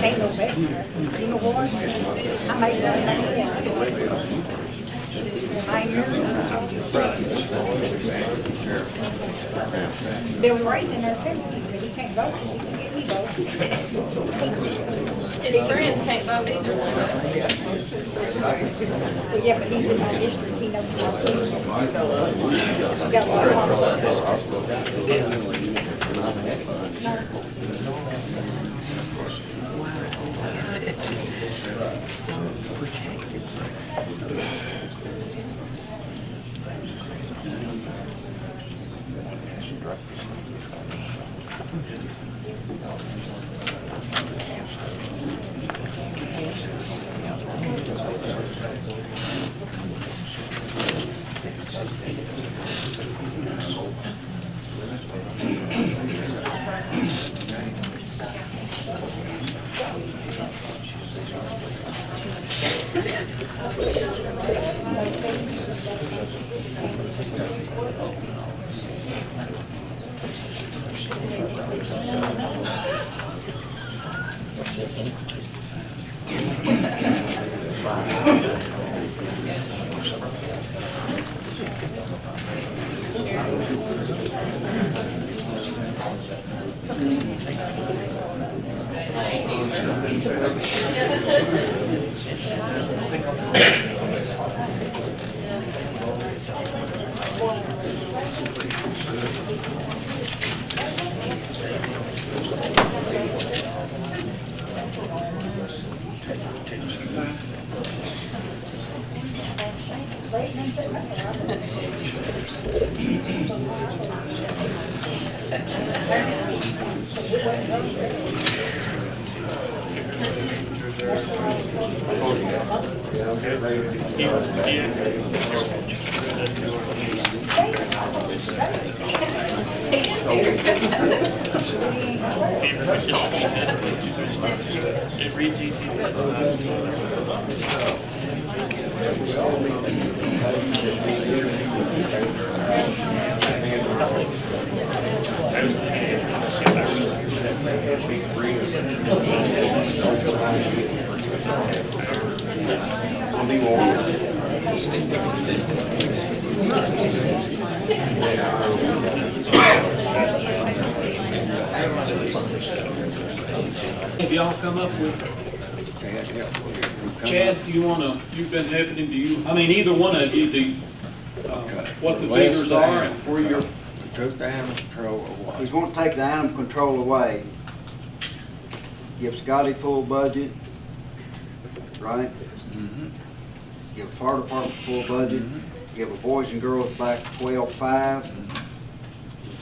Ain't no better. You know what? I made that They were raising their penalties, but he can't vote, he can get me vote. His friends can't vote either. Well, yeah, but he's in my district, he knows my police. He got It reads easy. y'all come up with? Chad helped with it. We come Chad, up- you wanna, you've been helping him, do you, I mean, either one of you, do, what the last figures are thing, and where you're, We took the animal control away. He's gonna take the animal control away, give Scotty full budget, right? Mhm. Give fire department full budget, Mhm. give a boys and girls back 12,500,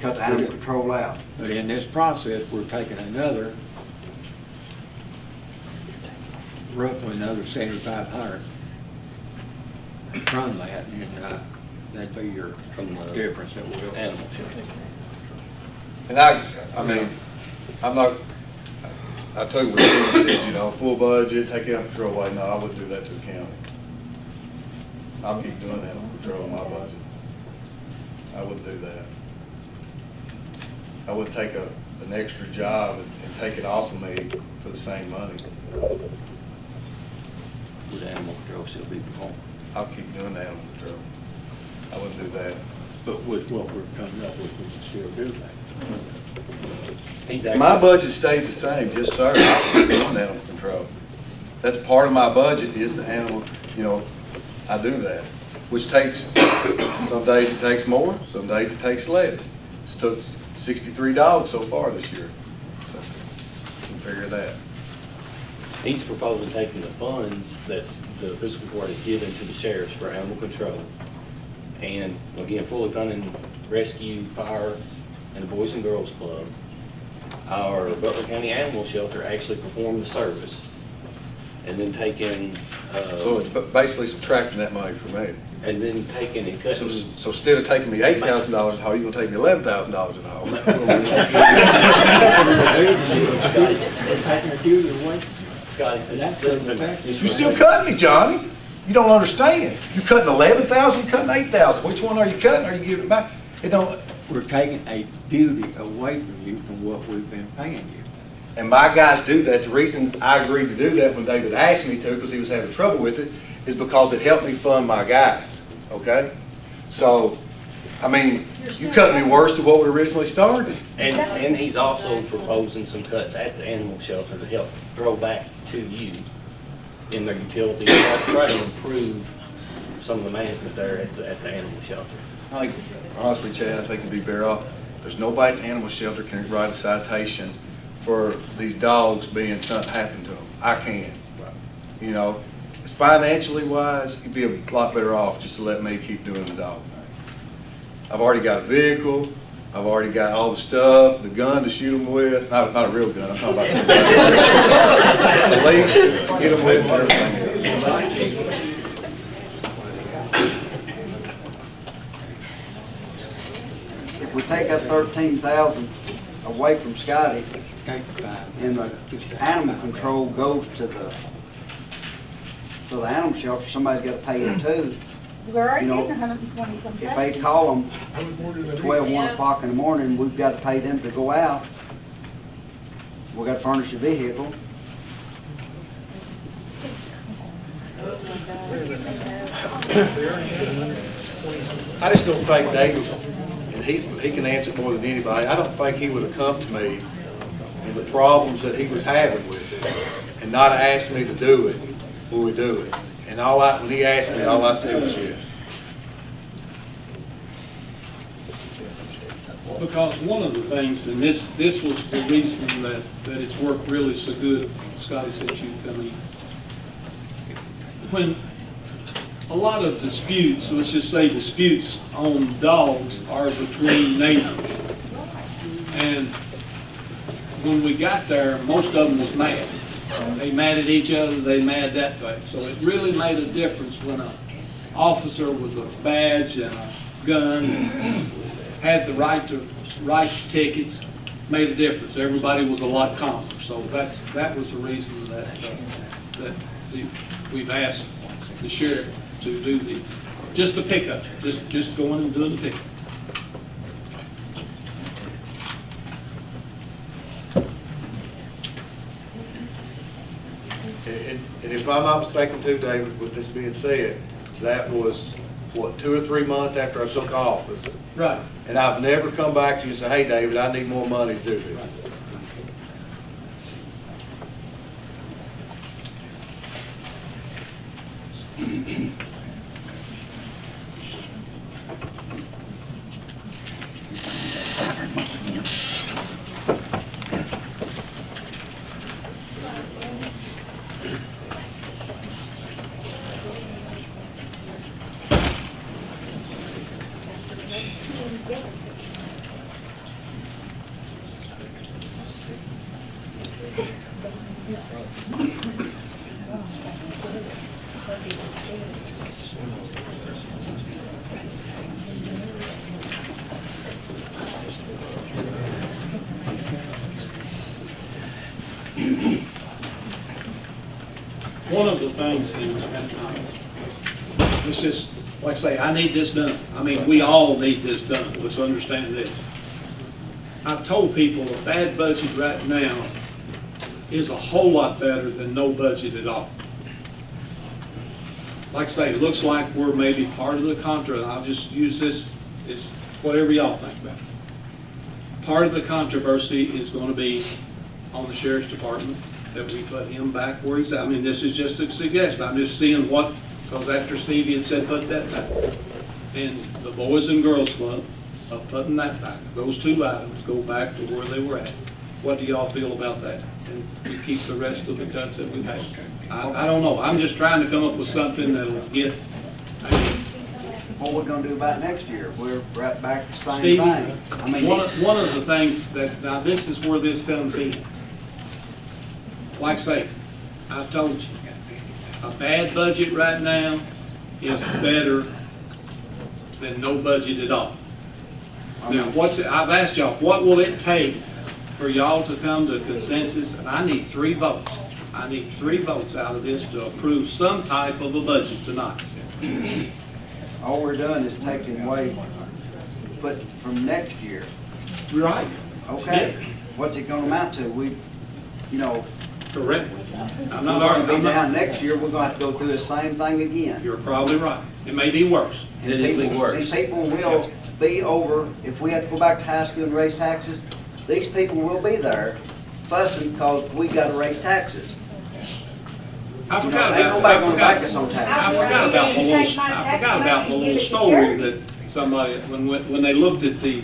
cut the animal control out. But in this process, we're taking another, roughly another 7,500 from that, and that'd be your From the difference that we'll. animal shelter. And I mean, I'm not, I told you what you said, you know, full budget, take animal control away. No, I wouldn't do that to the county. I'll keep doing animal control on my budget. I wouldn't do that. I would take an extra job and take it off of me for the same money. Would animal control still be performed? I'll keep doing the animal control. I wouldn't do that. But with what we're coming up with, we can still do that. He's If my actually, budget stays the same, yes, sir, I'll keep doing animal control. That's part of my budget is the animal, you know, I do that, which takes, some days it takes more, some days it takes less. It's took 63 dogs so far this year, so you can figure that. he's proposing taking the funds that's the fiscal court has given to the sheriffs for animal control. And again, fully funding rescue, fire, and the Boys and Girls Club. Our Butler County Animal Shelter actually performed the service. And then taking, So it's basically subtracting that money from me. and then taking and So, cutting. so instead of taking me $8,000 in haul, you're gonna take me $11,000 in haul. Taking a duty away. Scotty, listen to me. You're still cutting me, Johnny. You don't understand. You're cutting 11,000, you're cutting 8,000. Which one are you cutting? Are you giving it back? It don't, We're taking a duty away from you from what we've been paying you. and my guys do that. The reason I agreed to do that when David asked me to, because he was having trouble with it, is because it helped me fund my guys, okay? So, I mean, you cut me worse than what we originally started. And he's also proposing some cuts at the animal shelter to help throw back to you in their utilities, try to improve some of the management there at the animal shelter. I think, honestly, Chad, I think it'd be better off, there's nobody at the animal shelter can write a citation for these dogs being something happened to them. I can. You know, it's financially wise, you'd be a lot better off just to let me keep doing the dog thing. I've already got a vehicle, I've already got all the stuff, the gun to shoot them with, not a real gun, I'm talking about the leash to get them with and everything else. If we take that 13,000 away from Scotty, Take the five. and the animal control goes to the animal shelter, somebody's gotta pay it too. We're already You know, getting 120 some If they call them 12, 1 o'clock in the morning, we've got to pay them to go out. We got to furnish a vehicle. I just don't think David, and he can answer more than anybody, I don't think he would have come to me and the problems that he was having with it and not asked me to do it when we do it. And when he asked me, all I said was yes. because one of the things, and this was the reason that it's worked really so good, Scotty, since you've come in. When a lot of disputes, let's just say disputes on dogs are between neighbors. And when we got there, most of them was mad. They mad at each other, they mad that way. So it really made a difference when an officer with a badge and a gun had the right to write tickets, made a difference. Everybody was a lot calmer. So that was the reason that we've asked the sheriff to do just the pickup, just going and doing the pickup. And if I'm not mistaken too, David, with this being said, that was, what, 2 or 3 months after I took office. Right. And I've never come back to you and said, hey, David, I need more money to do this. One of the things, and it's just, like I say, I need this done. I mean, we all need this done. Let's understand this. I've told people a bad budget right now is a whole lot better than no budget at all. Like I say, it looks like we're maybe part of the contra. I'll just use this as whatever y'all think about it. Part of the controversy is going to be on the sheriff's department, that we put him back where he's at. I mean, this is just a suggestion. I'm just seeing what, because after Stevie had said put that back, and the Boys and Girls Club of putting that back, those two items go back to where they were at. What do y'all feel about that? And we keep the rest of the cuts that we had. I don't know. I'm just trying to come up with something that'll get. What we're gonna do about next year? We're right back to the same Stevie, thing. I mean, one of the things that, now this is where this comes in. Like I say, I've told you, a bad budget right now is better than no budget at all. Now, I've asked y'all, what will it take for y'all to come to a consensus? And I need 3 votes. I need 3 votes out of this to approve some type of a budget tonight. all we're doing is taking away, but from next year. Right. Okay, what's it gonna amount to? We, you know, Correct. I'm we're not gonna arguing. be down next year, we're gonna have to go through the same thing again. You're probably right. It may be worse. And it'll be worse. And people will be over, if we have to go back to high school and raise taxes, these people will be there fussing because we gotta raise taxes. I You know, forgot they about. go back I on forgot- back us on I taxes. forgot about the little story that somebody, when they looked at the,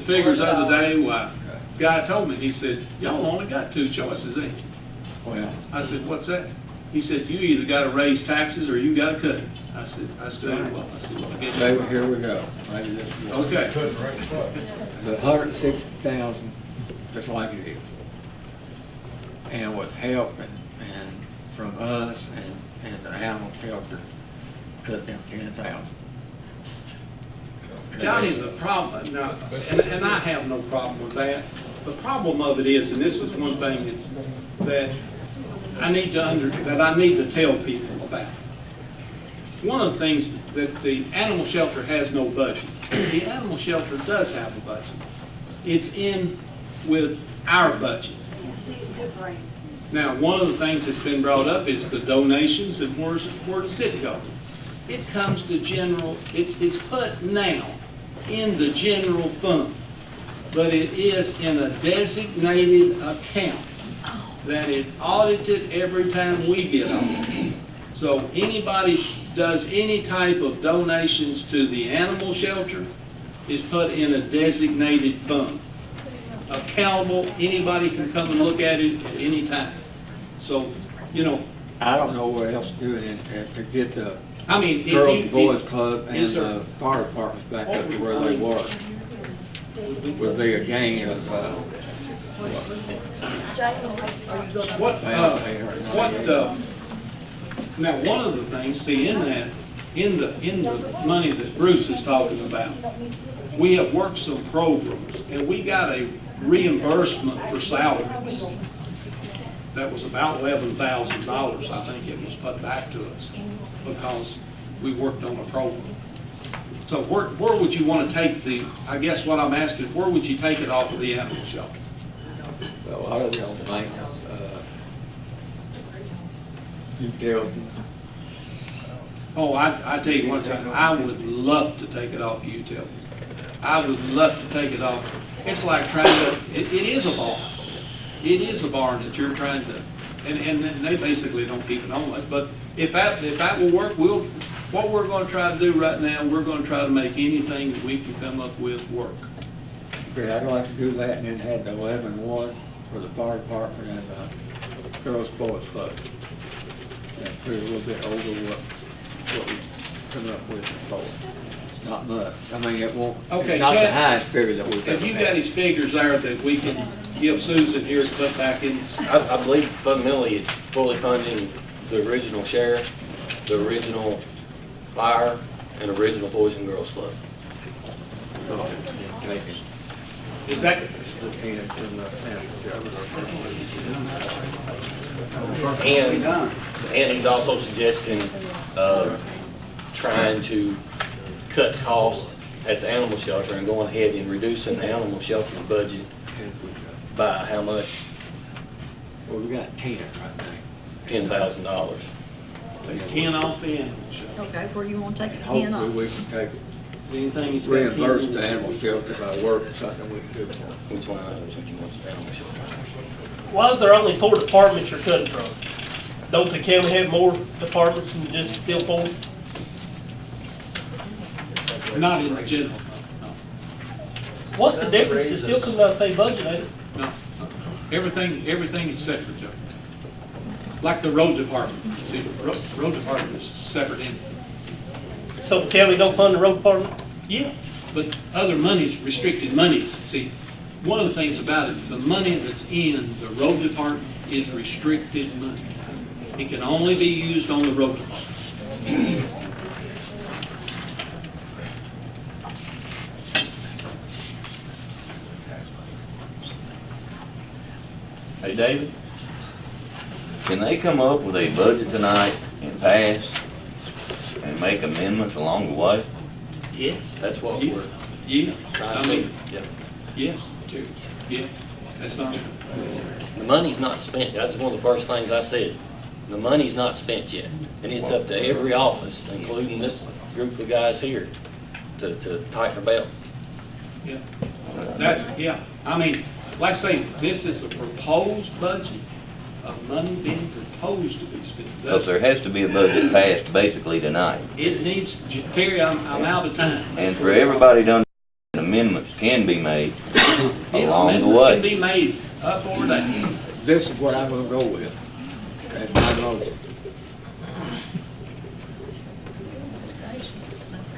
figures the other day, why, guy told me, he said, y'all only got 2 choices, ain't you? Well, I said, what's that? He said, you either gotta raise taxes or you gotta cut it. I said, I stood him well. I said, well, I guess. maybe here we go. Maybe this is. Okay. The 160,000, just like it is. And with help and from us and the animal shelter, cut them 10,000. Johnny, the problem, now, and I have no problem with that. The problem of it is, and this is one thing that I need to tell people about. One of the things that the animal shelter has no budget. The animal shelter does have a budget. It's in with our budget. Now, one of the things that's been brought up is the donations and where does it go? It comes to general, it's put now in the general fund, but it is in a designated account that is audited every time we get on. So anybody does any type of donations to the animal shelter is put in a designated fund. Accountable, anybody can come and look at it at any time. So, you know. I don't know what else to do to get the I mean, Girls and Boys Club and is there- the fire departments back up to where they were. Would be a gain of, now, one of the things, see, in the money that Bruce is talking about, we have worked some programs, and we got a reimbursement for salaries. That was about $11,000, I think it was put back to us, because we worked on a program. So where would you want to take I guess what I'm asking, where would you take it off of the animal shelter? a lot of the old maintenance, utilities. Oh, I tell you one thing, I would love to take it off utilities. I would love to take it off. It's like trying to, it is a barn. It is a barn that you're trying to, and they basically don't keep it on it. But if that will work, what we're going to try to do right now, we're going to try to make anything that we can come up with work. Okay, I'd like to do that and then have the 11-1 for the fire department and the Girls Boys Club. And put a little bit over what we come up with before. not much. I mean, it won't, Okay, it's not the Chad, highest figure that we've Have ever you had. got his figures there that we can give Susan here to put back in? I believe fundamentally it's fully funding the original sheriff, the original fire, and original Boys and Girls Club. Oh, take it. Is that, The 10 from the And, and he's also suggesting, trying to cut costs at the animal shelter and going ahead and reducing the animal shelter's budget by how much? Well, we got 10 right now. $10,000. take 10 off the animal shelter? Okay, where you want to take the 10 off? Hopefully we can take it, Is there anything he's got 10 reimburse in? the animal shelter by work or something we can do for them. Which line items would you want the animal shelter? Why is there only 4 departments you're cutting from? Don't the county have more departments than just still 4? Not in the general, no, What's the difference? It's still coming out of the same budget, ain't it? no. Everything is separate, Joe. Like the road department. See, the road department is separate entity. So the county don't fund the road department? Yeah, but other monies, restricted monies, see, one of the things about it, the money that's in the road department is restricted money. It can only be used on the road department. Hey, David, can they come up with a budget tonight and pass and make amendments along the way? Yes. That's what Yeah. we're Yeah, trying I to do. mean, Yeah. yes, Terry, yeah, that's not, The money's not spent. That's one of the first things I said. The money's not spent yet. And it's up to every office, including this group of guys here, to tighten their belt. yeah. That, yeah, I mean, like I say, this is a proposed budget of money being proposed to be spent. Because there has to be a budget passed basically tonight. It needs, Terry, I'm out of time. And for everybody done, amendments can be made Yeah, along the amendments can way. be made up or down. This is what I'm gonna go with. That's my motion.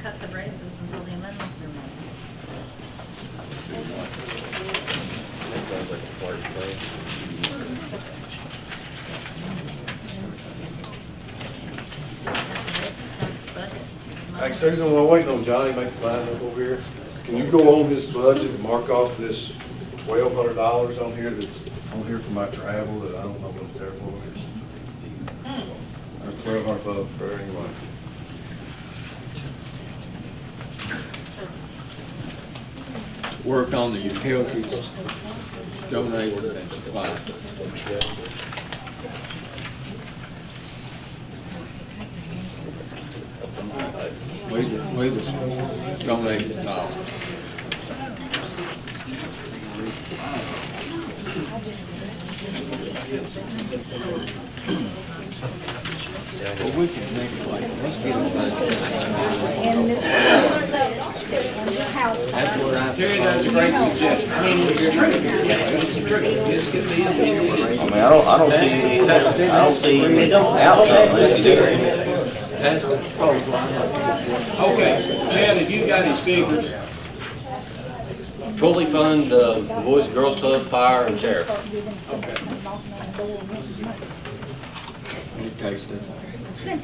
Cut the raises until the amendments are made. Hey, Susan, while waiting on Johnny, make the line up over here, can you go on this budget and mark off this $1,200 on here that's on here for my travel that I don't know what it's there for? There's $1,200 for anyway. Work on the utilities, donated and supplied. We just donated dollars. Well, we can make it like, let's get a budget. That's what I. Terry, that's a great suggestion. I mean, it's true. Yeah, it's true. This could be amended. I mean, I don't see any outcome unless you do it. That's the proposal. Okay, Chad, have you got his figures? Fully fund the Boys and Girls Club, fire, and sheriff. It takes the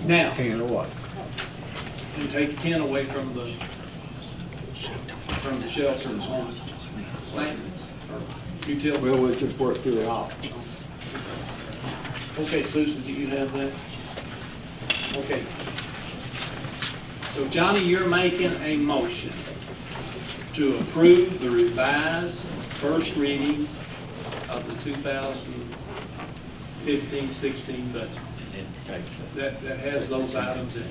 Now, 10 or what? and take 10 away from the shelter and on landings or utility. Well, we'll just work through it all. Okay, Susan, do you have that? Okay. So Johnny, you're making a motion to approve the revised first reading of the 2015-16 budget. That has those items in it.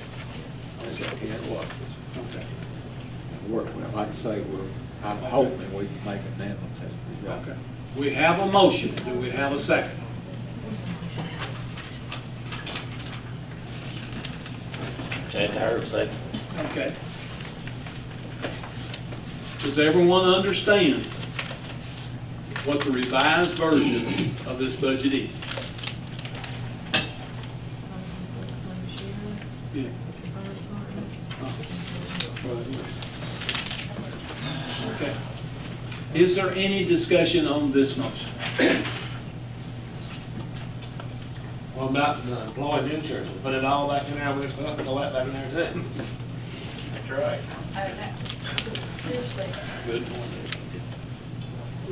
Okay, 10 or what? Okay. Work, well, like I say, I'm hoping we can make amendments as we go. Okay. We have a motion. Do we have a second? Chad Howard, second. Okay. Does everyone understand what the revised version of this budget is? Yeah. Okay. Is there any discussion on this motion? What about the employee insurance? Put it all back in there, we just throw that back in there too. That's right. Seriously. Good.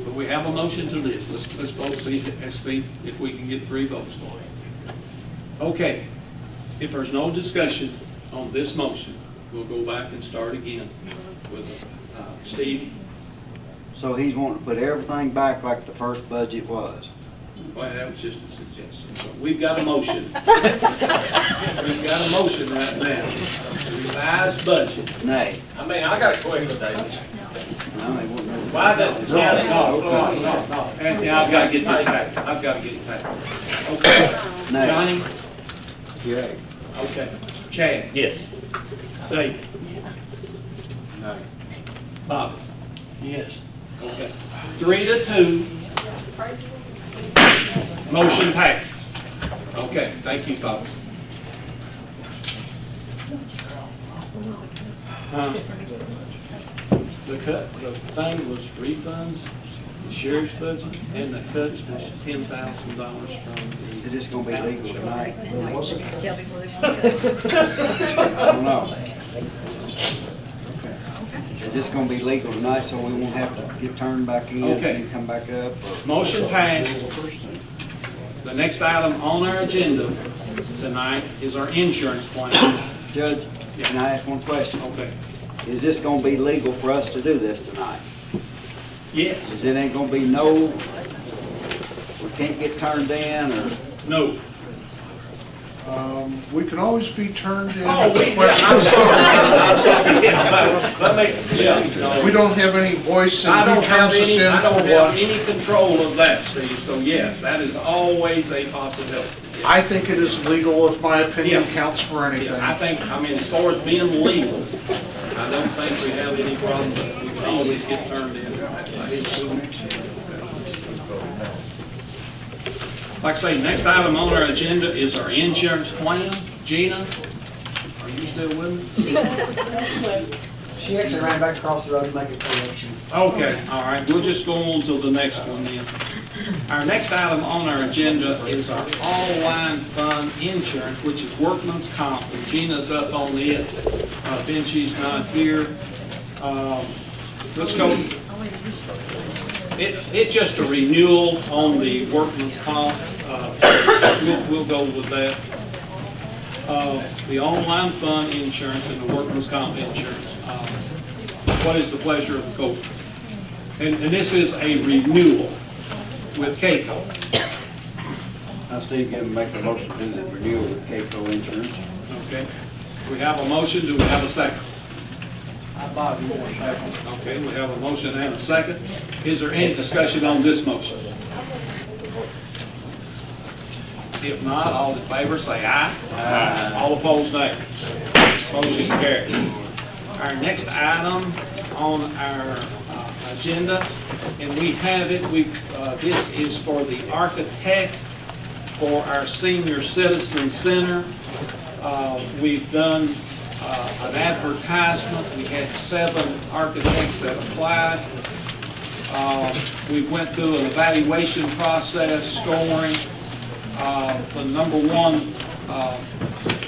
But we have a motion to this. Let's vote, see if we can get 3 votes for it. Okay. If there's no discussion on this motion, we'll go back and start again with Steve. So he's wanting to put everything back like the first budget was. Well, that was just a suggestion. So we've got a motion. We've got a motion right now. Revised budget. Nay. I mean, I got a question, David. No, they won't. Why does the county? No. Anthony, I've got to get this back. I've got to get it back. Okay. Nay. Johnny? Yeah. Okay. Chad? Yes. Dave? No. Bob? Yes. Okay. 3-2. Motion passes. Okay, thank you, folks. The thing was refunds, the sheriff's budget, and the cuts was $10,000 from Is this gonna be legal tonight? Tell before they want to. I don't know. Is this gonna be legal tonight so we won't have to get turned back in Okay. and come back up? Or? Motion passed. The next item on our agenda tonight is our insurance plan. Judge, can I ask one question? Okay. Is this gonna be legal for us to do this tonight? Yes. Is it ain't gonna be no, we can't get turned in, or? No. We can always be turned in. I'm sorry. I'm sorry. Yeah, let me, yeah, no. We don't have any voice I in who don't have turns us any, in I don't for have what. any control of that, Steve, so yes, that is always a possibility. Yeah. I think it is legal if my opinion Yeah. counts for anything. Yeah, I mean, as far as being legal, I don't think we have any problem, but we can always get turned in. Like I say, next item on our agenda is our insurance plan. Gina, are you still with me? She actually ran back across the road to make a correction. Okay, all right, we'll just go on to the next one then. Our next item on our agenda is our all-line fund insurance, which is workman's comp, and Gina's up on it, then she's not here. Let's go. It's just a renewal on the workman's comp. We'll go with that. The online fund insurance and the workman's comp insurance. What is the pleasure of the court? And this is a renewal with CAECO. I Steve Gibbon make the motion to do the renewal with CAECO insurance. Okay. We have a motion. Do we have a second? I bought you more seconds. Okay, we have a motion and a second. Is there any discussion on this motion? If not, all in favor say aye. Aye. All opposed, nay. Motion carried. Our next item on our agenda, and we have it, this is for the architect for our senior citizen center. We've done an advertisement. We had 7 architects that applied. We went through an evaluation process, scoring. The number 1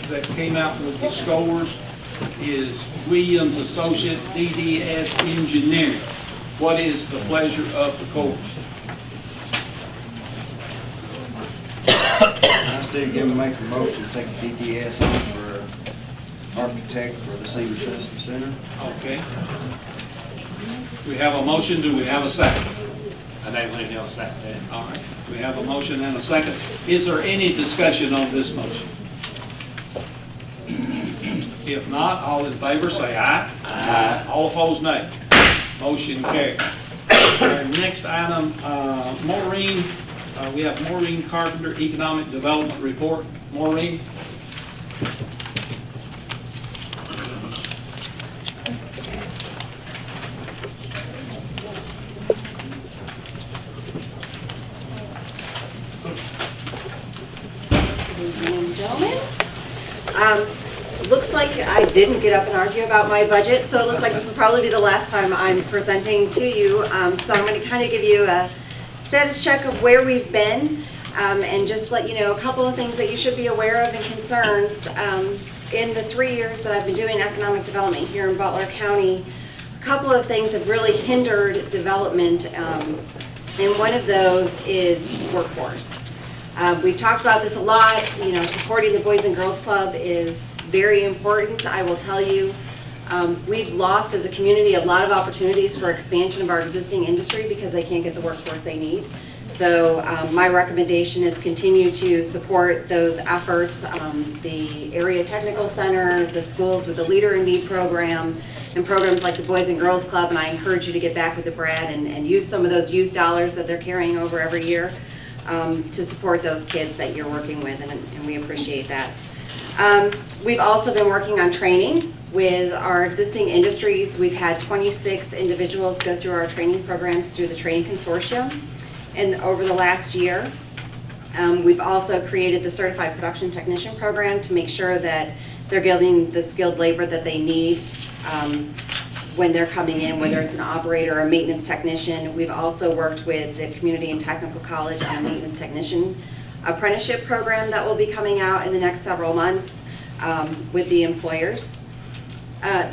that came out with the scores is Williams Associate DDS Engineering. What is the pleasure of the court? I Steve Gibbon make the motion to take the DDS on for architect for the senior citizen center. Okay. We have a motion. Do we have a second? I think we need to second that. All right. We have a motion and a second. Is there any discussion on this motion? If not, all in favor say aye. Aye. All opposed, nay. Motion carried. Our next item, Maureen, we have Maureen Carpenter, Economic Development Report. Maureen? Gentlemen, looks like I didn't get up and argue about my budget, so it looks like this will probably be the last time I'm presenting to you. So I'm going to kind of give you a status check of where we've been, and just let you know a couple of things that you should be aware of and concerns. In the 3 years that I've been doing economic development here in Butler County, a couple of things have really hindered development, and one of those is workforce. We've talked about this a lot. You know, supporting the Boys and Girls Club is very important. I will tell you, we've lost as a community a lot of opportunities for expansion of our existing industry because they can't get the workforce they need. So my recommendation is continue to support those efforts. The Area Technical Center, the schools with the Leader in Me program, and programs like the Boys and Girls Club, and I encourage you to get back with the Brad and use some of those youth dollars that they're carrying over every year to support those kids that you're working with, and we appreciate that. We've also been working on training with our existing industries. We've had 26 individuals go through our training programs through the Training Consortium and over the last year. We've also created the Certified Production Technician program to make sure that they're getting the skilled labor that they need when they're coming in, whether it's an operator or a maintenance technician. We've also worked with the Community and Technical College on a maintenance technician apprenticeship program that will be coming out in the next several months with the employers.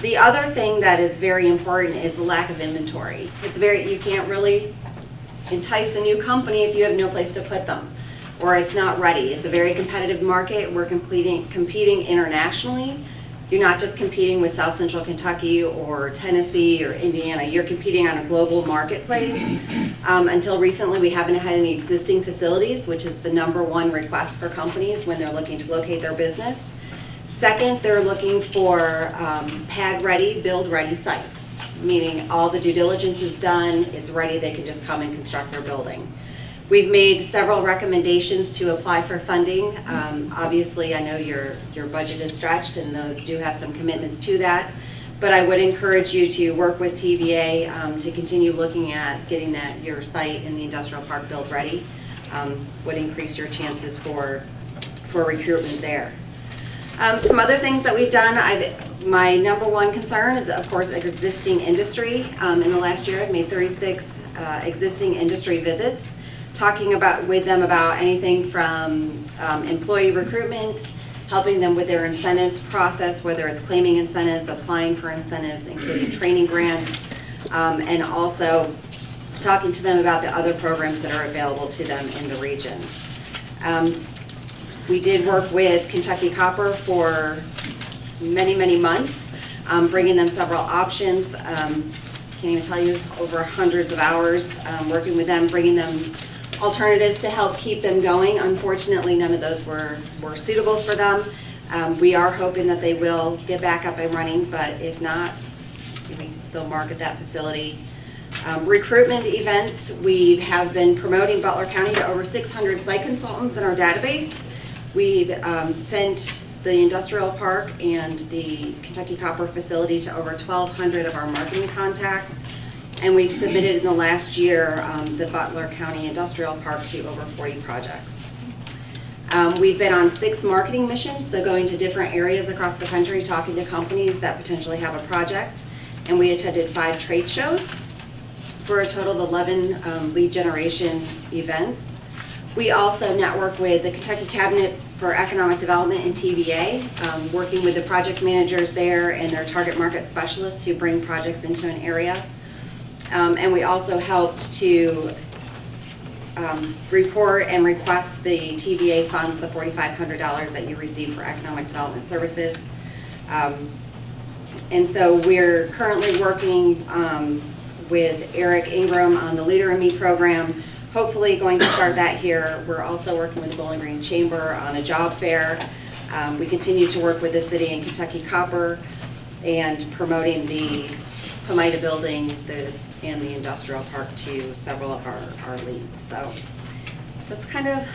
The other thing that is very important is the lack of inventory. You can't really entice a new company if you have no place to put them, or it's not ready. It's a very competitive market. We're competing internationally. You're not just competing with South Central Kentucky or Tennessee or Indiana. You're competing on a global marketplace. Until recently, we haven't had any existing facilities, which is the #1 request for companies when they're looking to locate their business. Second, they're looking for pad-ready, build-ready sites, meaning all the due diligence is done, it's ready, they can just come and construct their building. We've made several recommendations to apply for funding. Obviously, I know your budget is stretched and those do have some commitments to that, but I would encourage you to work with TVA to continue looking at getting your site in the industrial park build ready. Would increase your chances for recruitment there. Some other things that we've done, my #1 concern is, of course, existing industry. In the last year, I've made 36 existing industry visits, talking with them about anything from employee recruitment, helping them with their incentives process, whether it's claiming incentives, applying for incentives, including training grants, and also talking to them about the other programs that are available to them in the region. We did work with Kentucky Copper for many, many months, bringing them several options. Can't even tell you, over hundreds of hours working with them, bringing them alternatives to help keep them going. Unfortunately, none of those were suitable for them. We are hoping that they will get back up and running, but if not, we can still market that facility. Recruitment events, we have been promoting Butler County to over 600 site consultants in our database. We've sent the industrial park and the Kentucky Copper facility to over 1,200 of our marketing contacts. And we've submitted in the last year the Butler County Industrial Park to over 40 projects. We've been on 6 marketing missions, so going to different areas across the country, talking to companies that potentially have a project. And we attended 5 trade shows for a total of 11 lead generation events. We also network with the Kentucky Cabinet for Economic Development and TVA, working with the project managers there and their target market specialists who bring projects into an area. And we also helped to report and request the TVA funds, the $4,500 that you receive for economic development services. And so we're currently working with Eric Ingram on the Leader in Me program, hopefully going to start that here. We're also working with the Bowling Green Chamber on a job fair. We continue to work with the city and Kentucky Copper and promoting the Pomida building and the industrial park to several of our leads. So that's kind of,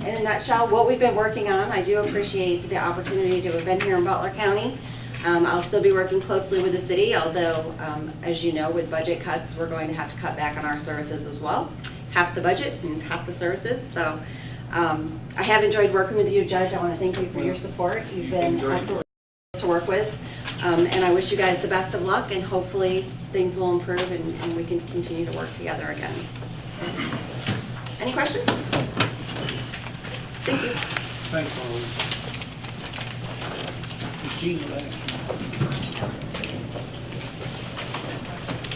in a nutshell, what we've been working on. I do appreciate the opportunity to have been here in Butler County. I'll still be working closely with the city, although, as you know, with budget cuts, we're going to have to cut back on our services as well. Half the budget means half the services. So I have enjoyed working with you, Judge. I want to thank you for your support. You've been absolutely to work with. And I wish you guys the best of luck, and hopefully things will improve and we can continue to work together again. Any questions? Thank you. Thanks, Marlene. Gina back.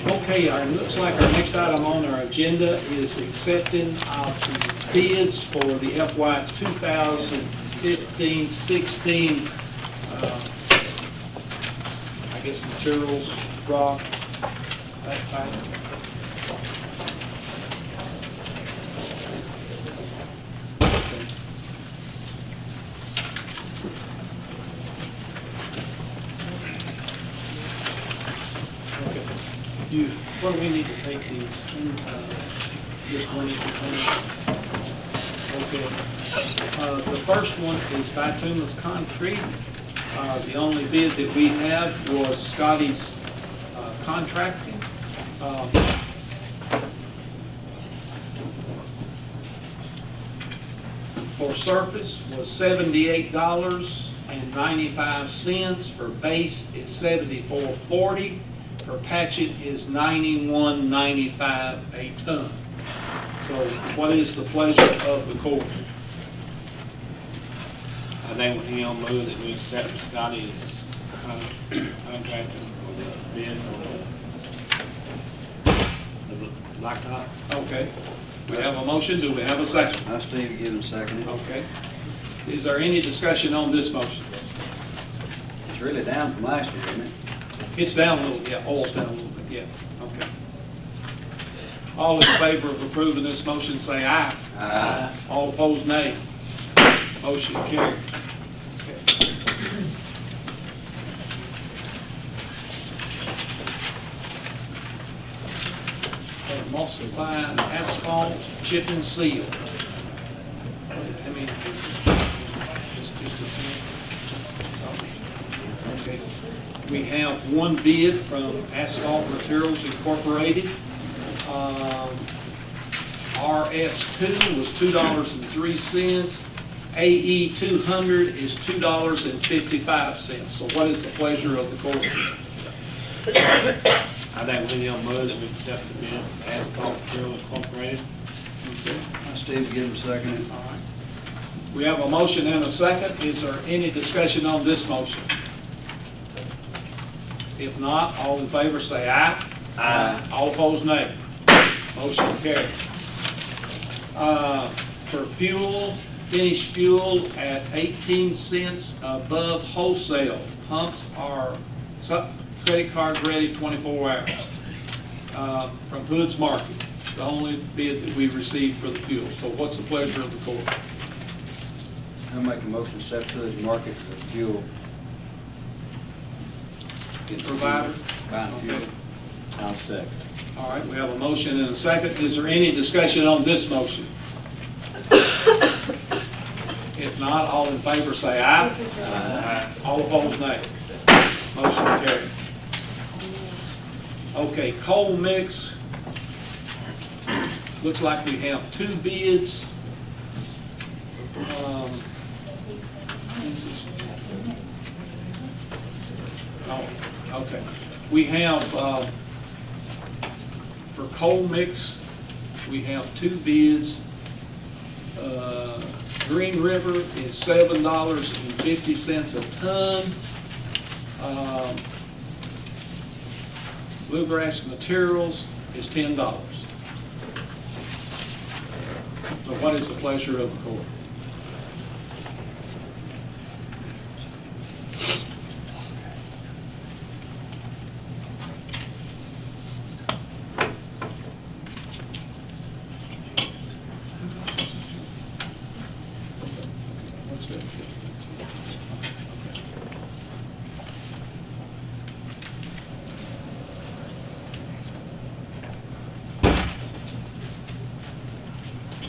Okay, it looks like our next item on our agenda is accepting of the bids for the FY 2015-16, I guess materials, rock, that type. What do we need to take these? Just one at a time. Okay. The first one is bituminous concrete. The only bid that we have was Scotty's Contracting. For surface was $78.95. For base is $74.40. For patching is $91.95 a ton. So what is the pleasure of the court? I think when he'll move that we accept Scotty's contractor for the bid on the blacktop. Okay. We have a motion. Do we have a second? I Steve give him a second. Okay. Is there any discussion on this motion? It's really down from last year, isn't it? It's down a little, yeah, oil's down a little bit, yeah, okay. All in favor of approving this motion, say aye. Aye. All opposed, nay. Motion carried. Okay. Emulsifying asphalt chip and seal. I mean, just a few. Okay. We have one bid from Asphalt Materials Incorporated. RS2 was $2.03. AE 200 is $2.55. So what is the pleasure of the court? I think when he'll move that we accept the bid from Asphalt Materials Incorporated. Okay. I Steve give him a second. All right. We have a motion and a second. Is there any discussion on this motion? If not, all in favor say aye. Aye. All opposed, nay. Motion carried. For fuel, finished fuel at 18 cents above wholesale. Pumps are credit card ready 24 hours. From Hood's Market, the only bid that we received for the fuel. So what's the pleasure of the court? I'll make a motion to set Hood's Market for fuel. Provider? Buying fuel. I'll second. All right, we have a motion and a second. Is there any discussion on this motion? If not, all in favor say aye. Aye. All opposed, nay. Motion carried. Okay, coal mix. Looks like we have two bids. Oh, okay. We have, for coal mix, we have two bids. Green River is $7.50 a ton. Bluegrass Materials is $10. So what is the pleasure of the court? What's that?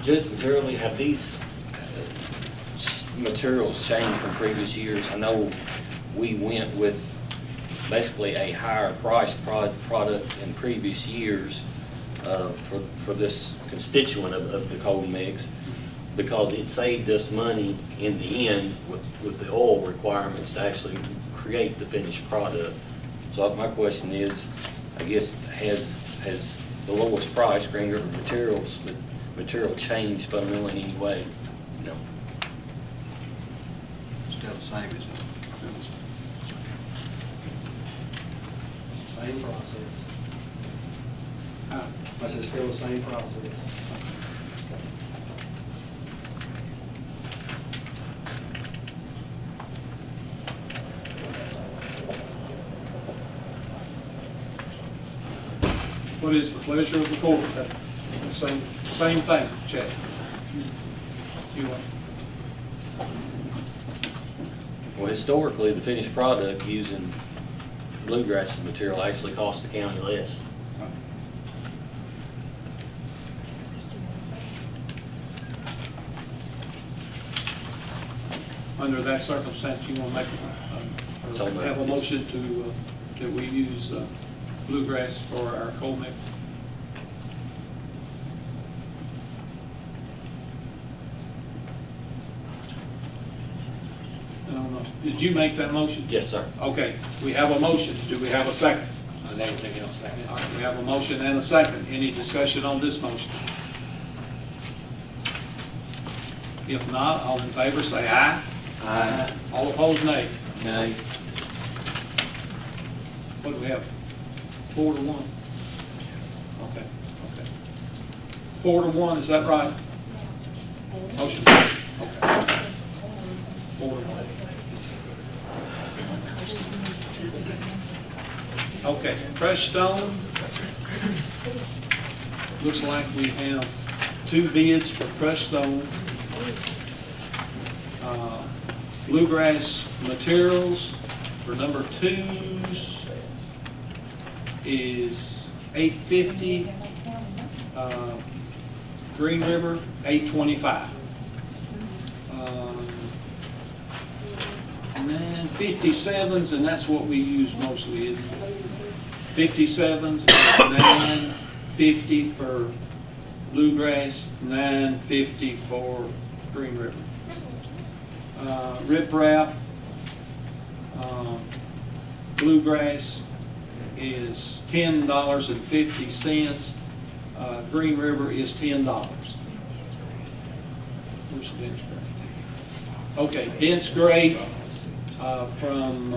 Judge, materially, have these materials changed from previous years? I know we went with basically a higher price product in previous years for this constituent of the coal mix. because it saved us money in the end with the oil requirements to actually create the finished product. So my question is, I guess, has the lowest price, Green River Materials, material changed fundamentally in any way? No. Still the same as Same process. I said still the same process. What is the pleasure of the court? Same thing, Chad. You want? Well, historically, the finished product using bluegrass material actually costs the county less. Under that circumstance, you want to make, or have a motion to, that we use bluegrass for our coal mix? I don't know. Did you make that motion? Yes, sir. Okay, we have a motion. Do we have a second? I never think else like All right, we have a motion and a second. Any discussion on this motion? If not, all in favor say aye. Aye. All opposed, nay. Nay. What do we have? 4-1? Okay, okay. 4-1, is that right? Motion passes. Okay. 4-1. Okay, crushed stone. Looks like we have 2 bids for crushed stone. Bluegrass Materials for number 2s is $850. Green River, $825. And then 57s, and that's what we use mostly, isn't it? 57s, $950 for Bluegrass, $950 for Green River. Riprap, Bluegrass is $10.50. Green River is $10. Where's the dense grade? Okay, dense grade from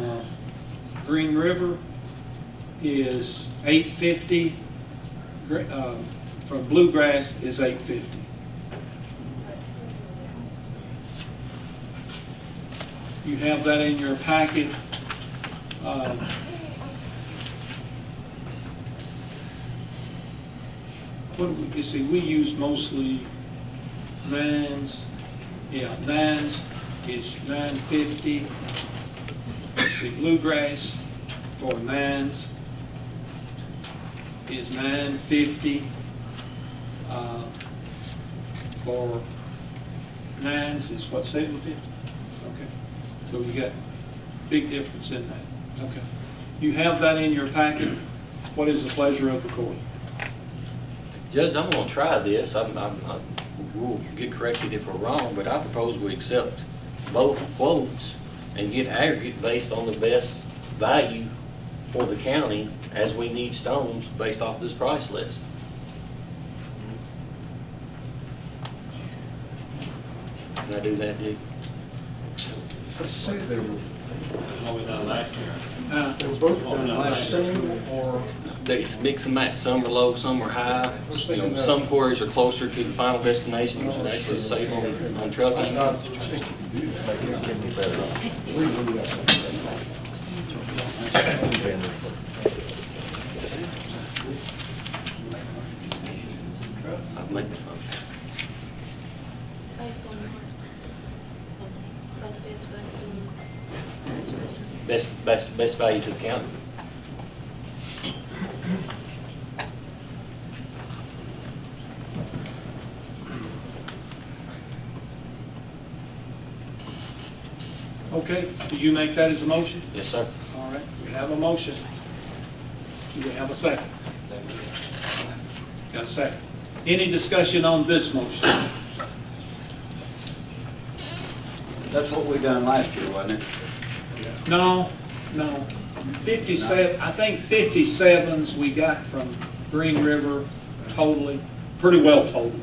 Green River is $850. From Bluegrass is $850. You have that in your packet. You see, we use mostly 9s. Yeah, 9s is $950. Let's see, Bluegrass for 9s is $950. For 9s is what, $750? Okay. So you got big difference in that. Okay. You have that in your packet. What is the pleasure of the court? Judge, I'm going to try this. We'll get corrected if we're wrong, but I propose we accept both quotes and get aggregate based on the best value for the county as we need stones based off this price list. Can I do that, Dick? Let's say they were, what we done last year. they were both done last summer, or It's mix and match. Some are low, some are high. You know, some quarries are closer to the final destination, which would actually save on trucking. I've made the motion. Based on both bids, based on. Best value to the county. Okay, do you make that as a motion? Yes, sir. All right, we have a motion. Do we have a second? Got a second. Any discussion on this motion? That's what we done last year, wasn't it? No, 57, I think 57s we got from Green River totally, pretty well total.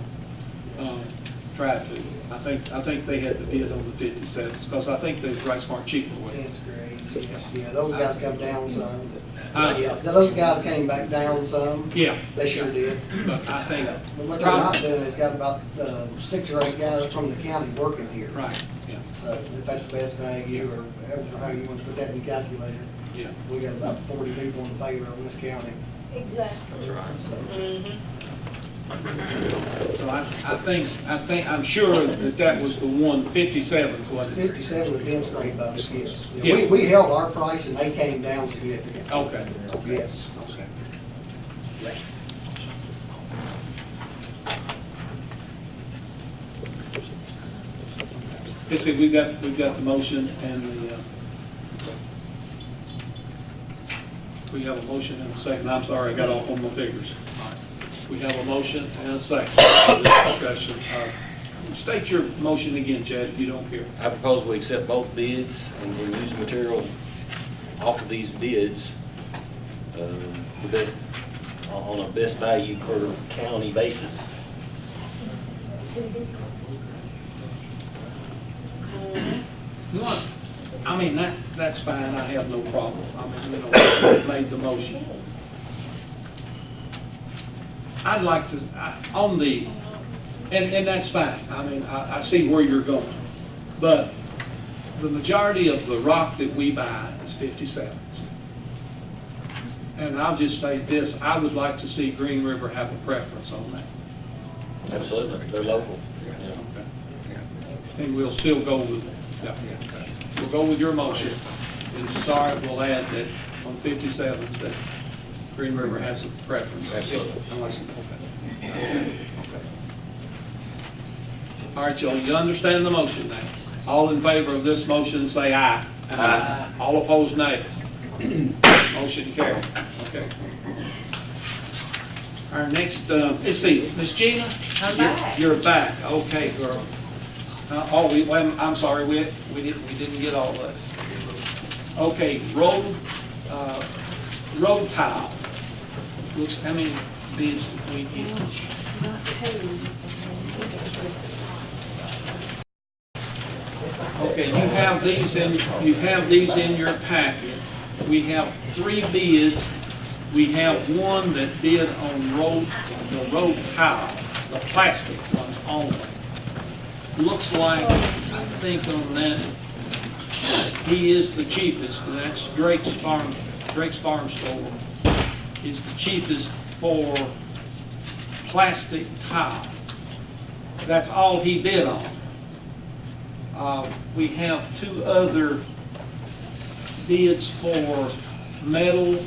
Tried to. I think they had the bid on the 57s, because I think they was right smart cheaper with it. That's great. Yeah, those guys come down some. Huh? Yeah, those guys came back down some. Yeah. They sure did. But I think, But what they're not doing is got about 6 or 8 guys from the county working here. right, yeah, So if that's the best value, or however how you want to put that in the calculator, yeah. we got about 40 people on the payroll in this county. Exactly. So I'm sure that was the one, 57s, wasn't it? 57 was Ben's grade bonus, yes. Yeah. We held our price and they came down significantly. Okay. Yes. Okay. Let's see, we've got the motion and the, we have a motion and a second. I'm sorry, I got off on my figures. All right. We have a motion and a second for this discussion. State your motion again, Chad, if you don't care. I propose we accept both bids and use material off of these bids, the best, on a best value per county basis. Look, I mean, that's fine, I have no problem. I mean, I made the motion. I'd like to, on the, and that's fine, I mean, I see where you're going. But the majority of the rock that we buy is 57s. And I'll just say this, I would like to see Green River have a preference on that. Absolutely, they're local. Yeah. Okay. And we'll still go with, we'll go with your motion. And sorry, we'll add that on 57s that Green River has a preference. Absolutely. Unless, okay. All right, y'all, you understand the motion now. All in favor of this motion, say aye. Aye. All opposed, nay. Motion carried. Okay. Our next, let's see, Miss Gina? I'm back. You're back. Okay, girl. I'm sorry, we didn't get all of this. Okay, road tile. Looks, how many bids did we get? Okay, you have these in your packet. We have 3 bids. We have one that bid on the road tile, the plastic ones only. Looks like, I think on that, he is the cheapest, and that's Drake's Farm Store is the cheapest for plastic tile. That's all he bid on. We have 2 other bids for metal.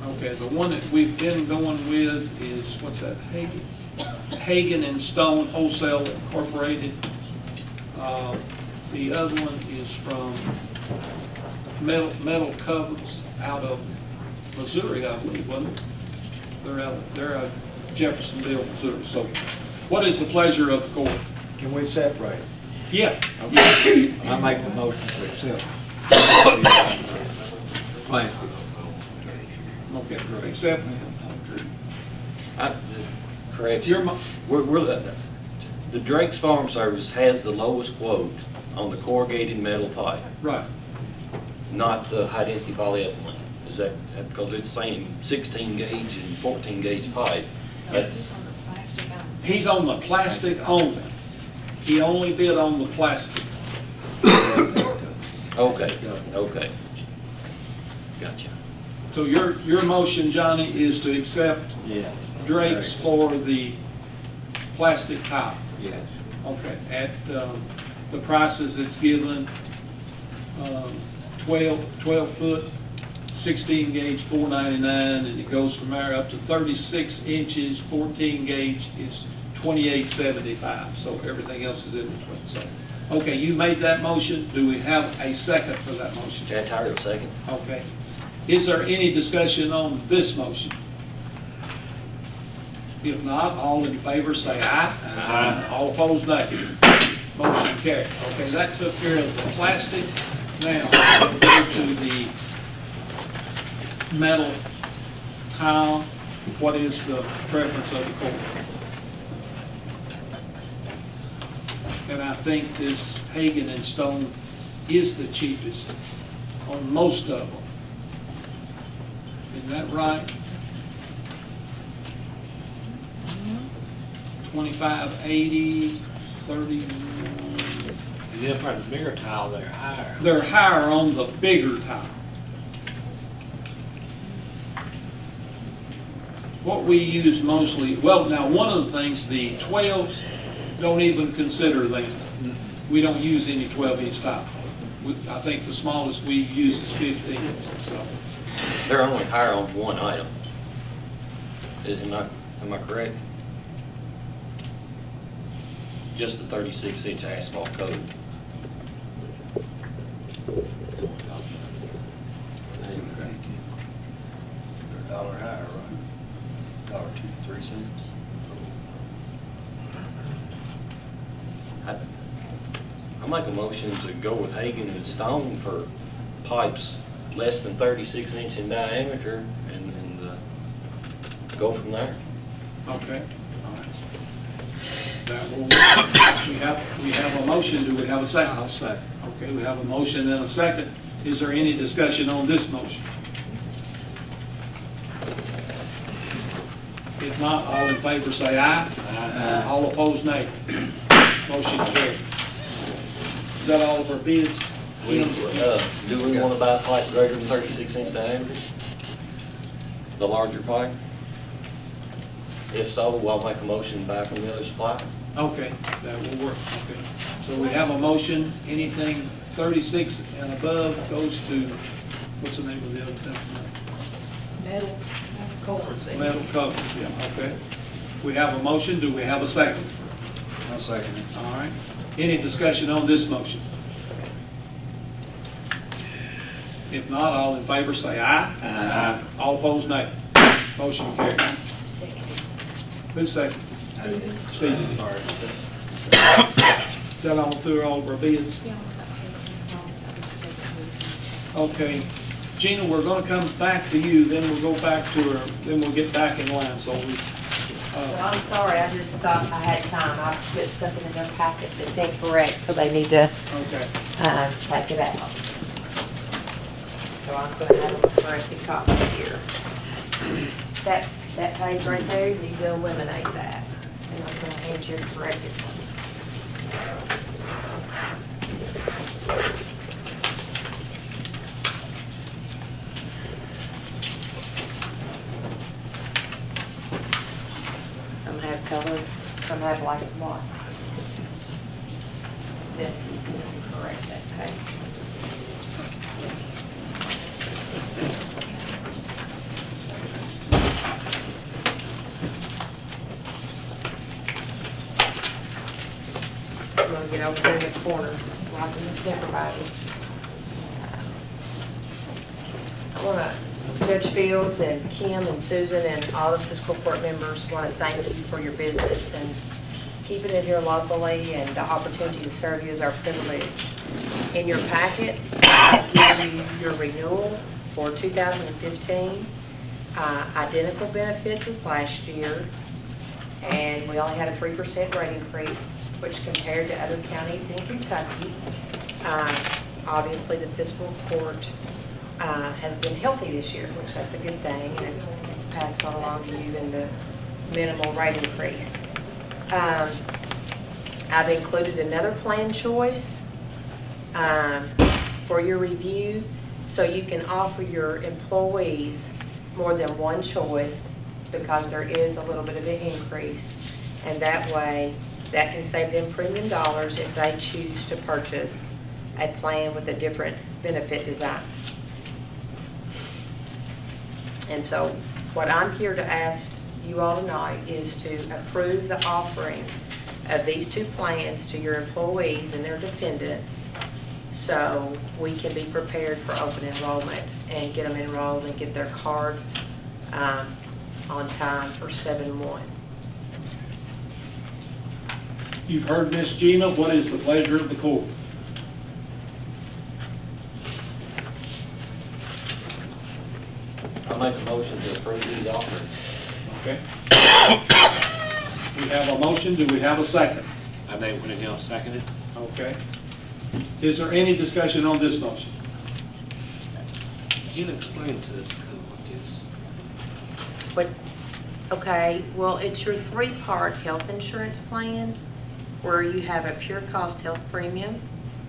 Okay, the one that we've been going with is, what's that, Hagen and Stone Wholesale Incorporated. The other one is from Metal Covers out of Missouri, I believe, wasn't it? They're out of Jeffersonville, Missouri. So what is the pleasure of the court? Can we separate? Yeah. Okay. I make the motion to accept. Plastic. Okay, accept. Correction. The Drake's Farm Service has the lowest quote on the corrugated metal pipe, Right. not the high-density polyethylene. Is that, because it's saying 16 gauge and 14 gauge pipe? That's, He's on the plastic only. He only bid on the plastic. okay. Gotcha. So your motion, Johnny, is to accept Yes. Drake's for the plastic tile. Yes. Okay, at the prices it's given, 12 foot, 16 gauge, $4.99, and it goes from there up to 36 inches, 14 gauge is $28.75. So everything else is in between. So, okay, you made that motion. Do we have a second for that motion? Chad Tyler, second. Okay. Is there any discussion on this motion? If not, all in favor say aye. Aye. All opposed, nay. Motion carried. Okay, that took care of the plastic. Now, we'll go to the metal tile. What is the preference of the court? And I think this Hagen and Stone is the cheapest on most of them. Isn't that right? 2580, 31. And then for the bigger tile, they're higher. They're higher on the bigger tile. What we use mostly, well, now, one of the things, the 12s don't even consider them. We don't use any 12-inch tile. I think the smallest we use is 15, so. They're only higher on one item. Am I correct? Just the 36-inch asphalt coat. They're $1 higher, right? $1.23. I make a motion to go with Hagen and Stone for pipes less than 36 inch in diameter and go from there. Okay, all right. That will, we have a motion, do we have a second? I'll second. Okay, we have a motion and a second. Is there any discussion on this motion? If not, all in favor say aye. Aye. All opposed, nay. Motion carried. Is that all of our bids? Do we want to buy a pipe greater than 36 inch diameter? The larger pipe? If so, I'll make a motion to buy from the other supplier. Okay, that will work, okay. So we have a motion, anything 36 and above goes to, what's the name of the other company? Metal culverts. Metal covers, yeah, okay. We have a motion, do we have a second? I'll second it. All right. Any discussion on this motion? If not, all in favor say aye. Aye. All opposed, nay. Motion carried. Who's second? Steve. Sorry. Is that all through all of our bids? Okay. Gina, we're going to come back to you, then we'll go back to her, then we'll get back in line. So we. Well, I'm sorry, I just thought I had time. I put something in their packet that's incorrect, so they need to Okay. take it out. So I'm going to have a corrected copy here. That page right there, you need to eliminate that. And I'm going to hand you a corrected one. Some have color, some have black and white. That's correct, that page. I'm gonna get over there in the corner, like in everybody. I wanna, Judge Fields and Kim and Susan and all the fiscal court members wanna thank you for your business and keeping it here locally, and the opportunity to serve you is our privilege. In your packet, I've given you your renewal for 2015, identical benefits as last year, and we only had a 3% rate increase, which compared to other counties in Kentucky, obviously the fiscal court has been healthy this year, which that's a good thing, and it's passed on along to you in the minimal rate increase. I've included another plan choice for your review, so you can offer your employees more than one choice, because there is a little bit of an increase, and that way that can save them premium dollars if they choose to purchase a plan with a different benefit design. And so what I'm here to ask you all tonight is to approve the offering of these two plans to your employees and their dependents, so we can be prepared for open enrollment and get them enrolled and get their cards on time for 7/1. You've heard Ms. Gina. What is the pleasure of the court? I'll make a motion to approve these offers. Okay. We have a motion. Do we have a second? I Nate Whittinghill, seconded. Okay. Is there any discussion on this motion? Gina, explain to us what this. What, okay, well, it's your three-part health insurance plan where you have a pure cost health premium.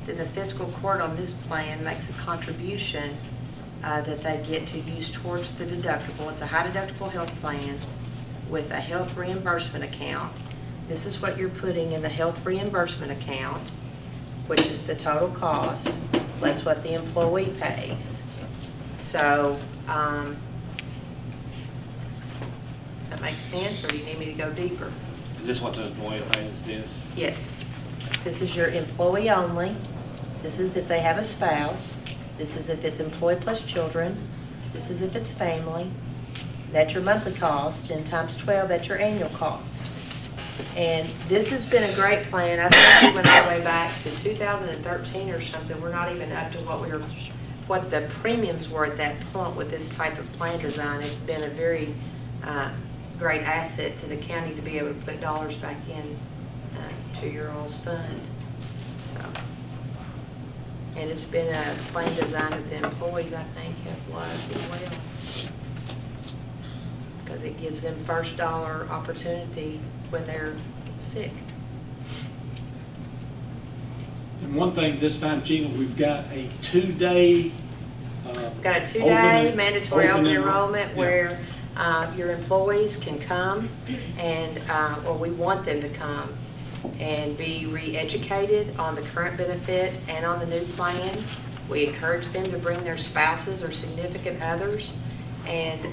Then the fiscal court on this plan makes a contribution that they get to use towards the deductible. It's a high deductible health plan with a health reimbursement account. This is what you're putting in the health reimbursement account, which is the total cost, less what the employee pays. So, does that make sense, or do you need me to go deeper? Is this what the employee pays this? Yes. This is your employee only. This is if they have a spouse. This is if it's employee plus children. This is if it's family. That's your monthly cost, and times 12, that's your annual cost. And this has been a great plan. I think we went all the way back to 2013 or something. We're not even up to what the premiums were at that point with this type of plan design. It's been a very great asset to the county to be able to put dollars back in to your all's fund. So, and it's been a plan design that the employees, I think, have loved as well, because it gives them first dollar opportunity when they're sick. And one thing this time, Gina, we've got a two-day. Got a two-day open mandatory open enrollment yeah. where your employees can come and, or we want them to come and be re-educated on the current benefit and on the new plan. We encourage them to bring their spouses or significant others. And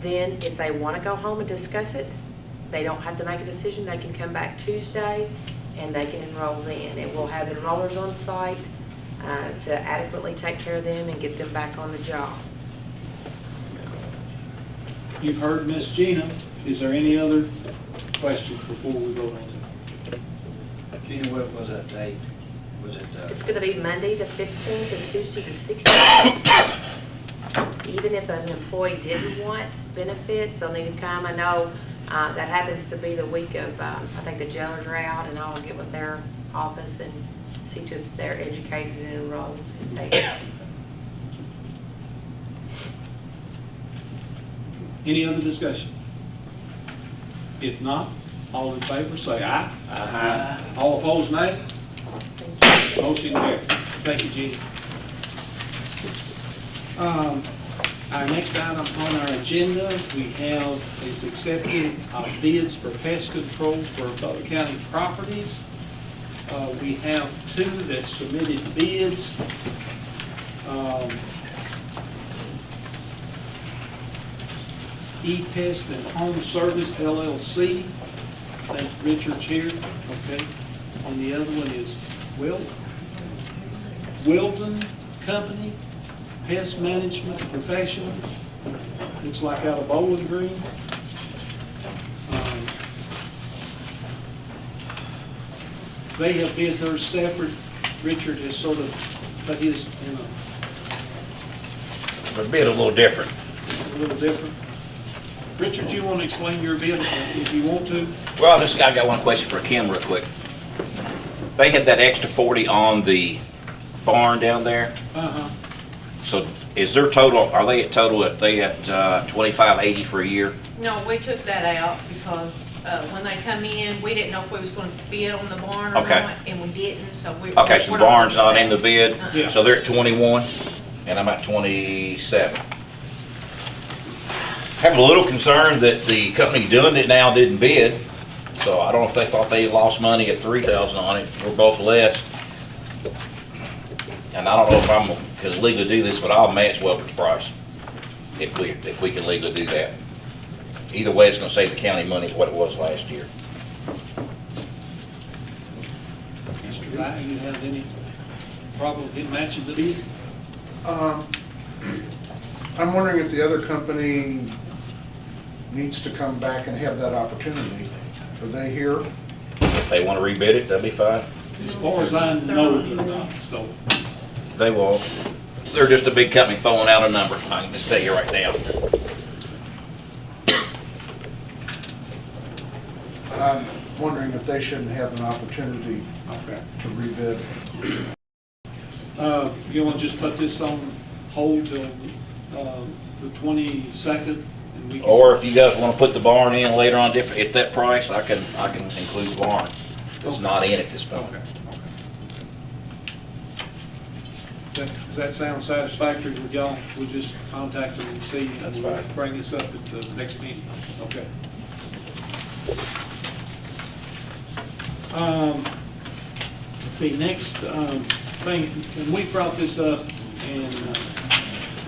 then if they want to go home and discuss it, they don't have to make a decision. They can come back Tuesday and they can enroll then. And we'll have enrollers on site to adequately take care of them and get them back on the job. You've heard Ms. Gina. Is there any other questions before we go on? Gina, what was that date? Was it? It's going to be Monday the 15th and Tuesday the 16th. Even if an employee didn't want benefits, they'll need to come. I know that happens to be the week of, I think the jailers are out, and I'll get with their office and see to if they're educated and enrolled. Any other discussion? If not, all in favor say aye. Aye. All opposed, nay. Motion carried. Thank you, Gina. Our next item on our agenda, we have is accepting bids for pest control for Butler County properties. We have two that submitted bids. E-Pest and Home Service LLC. I think Richard's here, okay. And the other one is Wilden Company, Pest Management Professionals. Looks like out of Bowling Green. They have bid theirs separate. Richard has sort of put his in A bid a little different. a little different. Richard, you want to explain your bid if you want to? Well, I got one question for Kim real quick. They had that extra 40 on the barn down there. Uh-huh. So is their total, are they at 2580 for a year? No, we took that out because when they come in, we didn't know if we was going to bid on the barn or Okay. not, and we didn't, so we. Okay, so the barn's not in the bid, Yeah. so they're at 21, and I'm at 27. Have a little concern that the company doing it now didn't bid, so I don't know if they thought they lost money at 3,000 on it, we're both less. And I don't know if I'm can legally do this, but I'll match Welker's price, if we can legally do that. Either way, it's gonna save the county money what it was last year. Mr. Wright, you have any problem with him matching the bid? I'm wondering if the other company needs to come back and have that opportunity. Are they here? If they wanna rebid it, that'll be fine. As far as I know, they're not, so. They will. They're just a big company throwing out a number. I can just tell you right now. I'm wondering if they shouldn't have an opportunity Okay. to rebid. You want to just put this on hold till the 22nd? And we can- Or if you guys wanna put the barn in later on different, at that price, I can include the barn. It's not in at this point. Okay. Does that sound satisfactory with y'all? We'll just contact them and see. That's and we'll fine. bring this up at the next meeting. Okay. The next thing, and we brought this up, and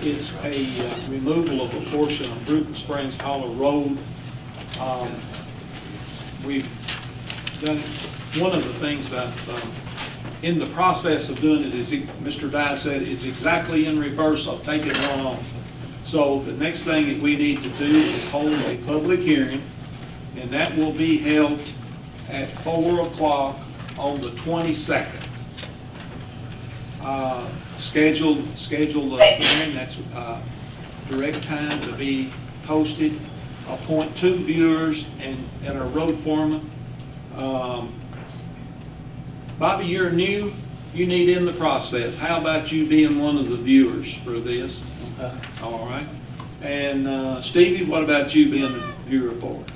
it's a removal of a portion of Bruton Springs Hollow Road. We've done, one of the things that in the process of doing it, is Mr. Dye said, is exactly in reverse of taking one on. So the next thing that we need to do is hold a public hearing, and that will be held at 4 o'clock on the 22nd. Scheduled hearing, that's direct time to be posted. Appoint 2 viewers and a road foreman. Bobby, you're new, you need in the process. How about you being one of the viewers for this? Okay. All right. And Stevie, what about you being the viewer for it?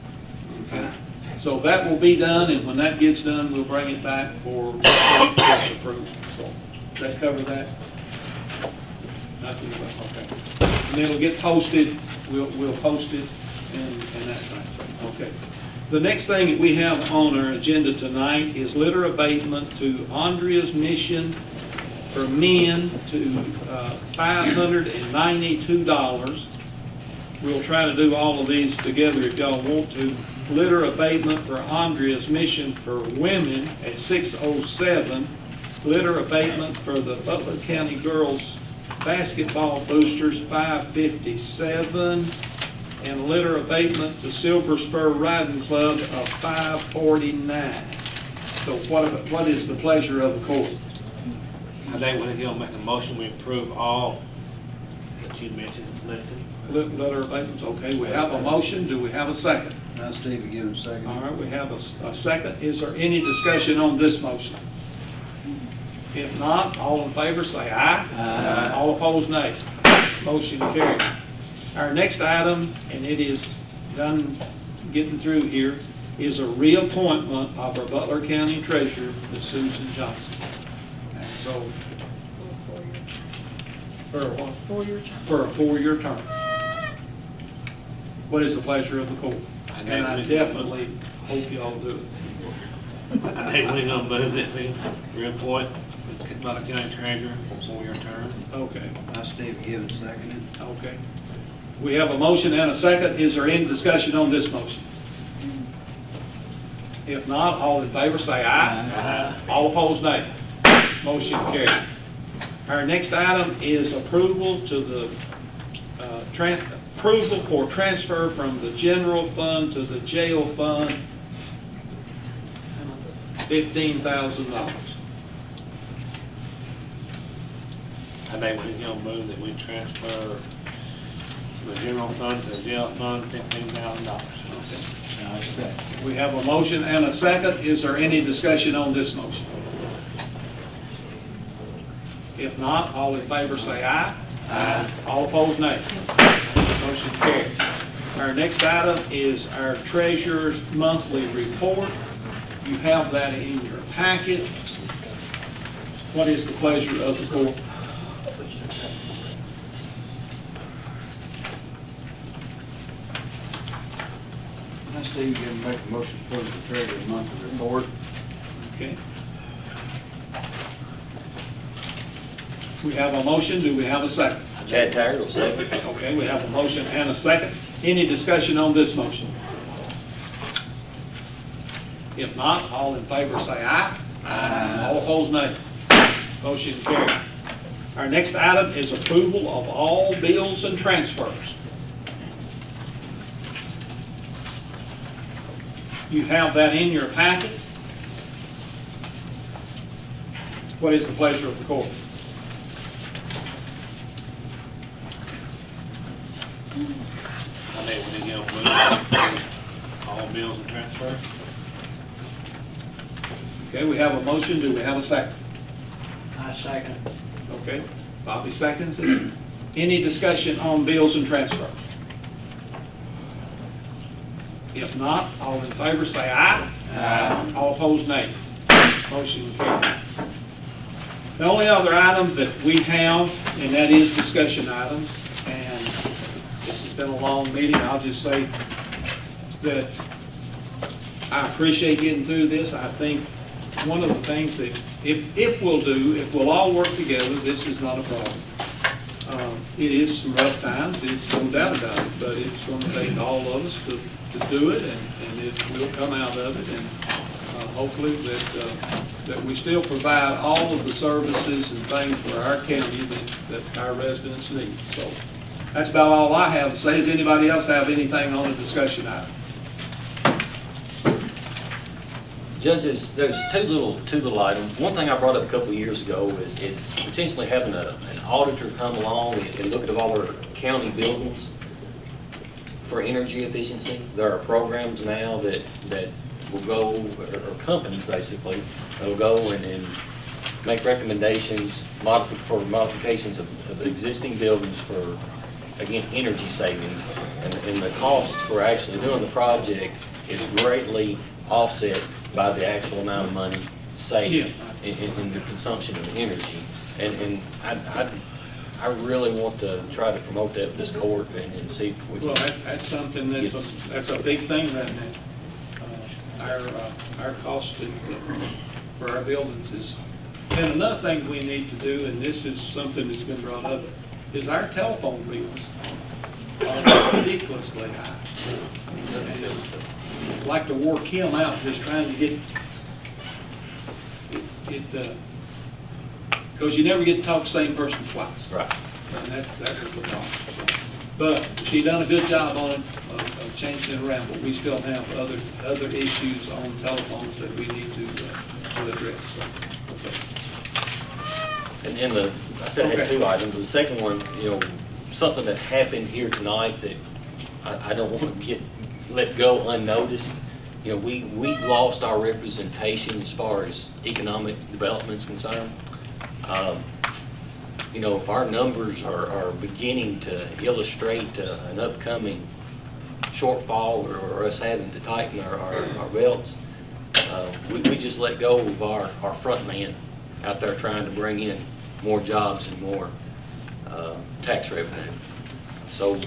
Okay. So that will be done, and when that gets done, we'll bring it back for approval. So, does that cover that? Nothing, okay. And it'll get posted, we'll post it and that kind of thing. Okay. The next thing that we have on our agenda tonight is litter abatement to Andrea's Mission for men to $592. We'll try to do all of these together if y'all want to. Litter abatement for Andrea's Mission for women at $607. Litter abatement for the Butler County Girls Basketball Boosters, $557. And litter abatement to Silver Spur Riding Club of $549. So what is the pleasure of the court? I think when he'll make a motion, we approve all that you mentioned listed. Litter abatements, okay, we have a motion, do we have a second? Now, Steve, give him a second. All right, we have a second. Is there any discussion on this motion? If not, all in favor say aye. Aye. All opposed, nay. Motion carried. Our next item, and it is done getting through here, is a reappointment of our Butler County Treasurer, Ms. Susan Johnson. And so, for a what? 4-year term. For a 4-year term. What is the pleasure of the court? And I definitely hope y'all do it. I think we're gonna move that we reappoint Butler County Treasurer for 4-year term. Okay, Now, Steve, give it a second. okay. We have a motion and a second. Is there any discussion on this motion? If not, all in favor say aye. Aye. All opposed, nay. Motion carried. Our next item is approval to the, approval for transfer from the general fund to the jail fund, $15,000. I think we're gonna move that we transfer the general fund to the jail fund, $15,000. We have a motion and a second. Is there any discussion on this motion? If not, all in favor say aye. Aye. All opposed, nay. Motion carried. Our next item is our treasurer's monthly report. You have that in your packet. What is the pleasure of the court? Now, Steve, give him make a motion to approve the treasurer's monthly report. Okay. We have a motion. Do we have a second? Chad Taggart will second. Okay, we have a motion and a second. Any discussion on this motion? If not, all in favor say aye. Aye. All opposed, nay. Motion carried. Our next item is approval of all bills and transfers. You have that in your packet. What is the pleasure of the court? I think we need to move all bills and transfers. Okay, we have a motion. Do we have a second? I second. Okay, Bobby seconds it. Any discussion on bills and transfers? If not, all in favor say aye. Aye. All opposed, nay. Motion carried. The only other items that we have, and that is discussion items, and this has been a long meeting. I'll just say that I appreciate getting through this. I think one of the things that if we'll all work together, this is not a problem. It is some rough times, it's no doubt about it, but it's going to take all of us to do it, and it will come out of it, and hopefully that we still provide all of the services and things for our county that our residents need. So that's about all I have to say. Does anybody else have anything on the discussion item? Judges, there's two little items. One thing I brought up a couple of years ago is potentially having an auditor come along and look at all our county buildings for energy efficiency. There are programs now that will go, or companies basically, that will go and make recommendations for modifications of existing buildings for, again, energy savings. And the cost for actually doing the project is greatly offset by the actual amount of money saved in the consumption of energy. And I really want to try to promote that with this court and see if we can. Well, that's something that's a big thing right now. Our cost for our buildings is, and another thing we need to do, and this is something that's been brought up, is our telephone bills are ridiculously high. And I'd like to wore Kim out just trying to get it, because you never get to talk to the same person twice. Right. And that was the problem. But she done a good job on it, of changing it around, but we still have other issues on telephones that we need to address. So, okay. And I said I had two items. The second one, something that happened here tonight that I don't want to let go unnoticed. We lost our representation as far as economic development is concerned. If our numbers are beginning to illustrate an upcoming shortfall or us having to tighten our belts, we just let go of our front man out there trying to bring in more jobs and more tax revenue. So,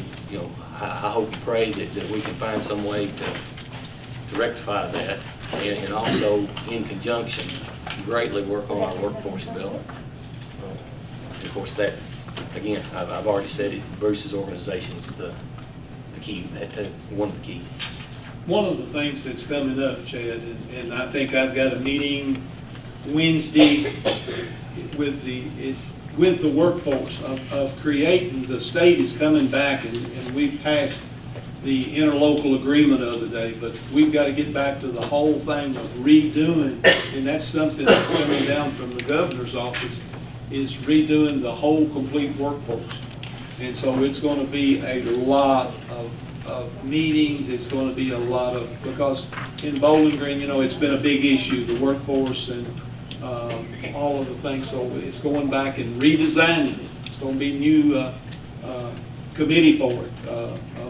I hope and pray that we can find some way to rectify that, and also in conjunction greatly work on our workforce development. Of course, that, again, I've already said it, Bruce's organization is the key, one of the keys. One of the things that's coming up, Chad, and I think I've got a meeting Wednesday with the workforce of creating, the state is coming back, and we've passed the interlocal agreement the other day, but we've got to get back to the whole thing of redoing, and that's something that's coming down from the governor's office, is redoing the whole complete workforce. And so it's going to be a lot of meetings, it's going to be a lot of, because in Bowling Green, it's been a big issue, the workforce and all of the things, so it's going back and redesigning it. It's going to be new committee for it,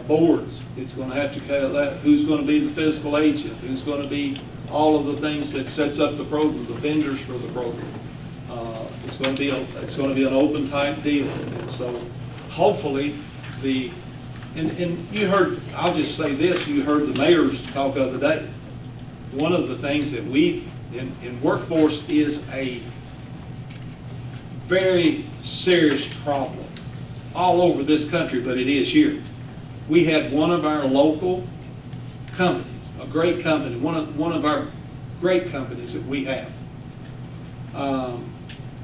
boards. It's going to have to cut that. Who's going to be the fiscal agent? Who's going to be all of the things that sets up the program, the vendors for the program. It's going to be an open type deal. And so hopefully and you heard, I'll just say this, you heard the mayor's talk the other day. One of the things that in workforce is a very serious problem all over this country, but it is here. We had one of our local companies, a great company, one of our great companies that we have,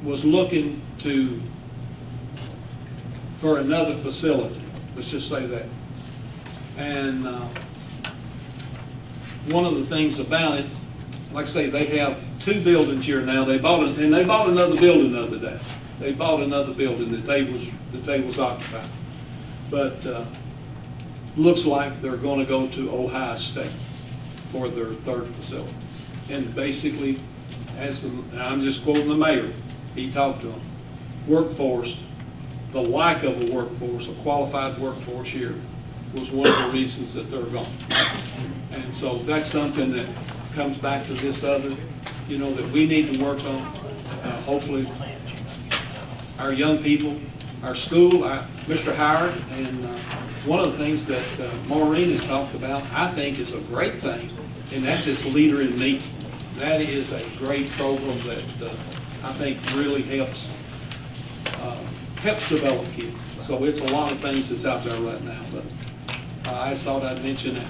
was looking for another facility. Let's just say that. And one of the things about it, like I say, they have 2 buildings here now. They bought another building the other day. They bought another building that they was occupying. But looks like they're going to go to Ohio State for their 3rd facility. And basically, I'm just quoting the mayor, he talked to them, workforce, the lack of a workforce, a qualified workforce here, was one of the reasons that they're gone. And so that's something that comes back to this other, that we need to work on. Hopefully, our young people, our school, Mr. Howard, and one of the things that Maureen has talked about, I think is a great thing, and that's its Leader in Me. That is a great program that I think really helps develop kids. So it's a lot of things that's out there right now, but I just thought I'd mention that.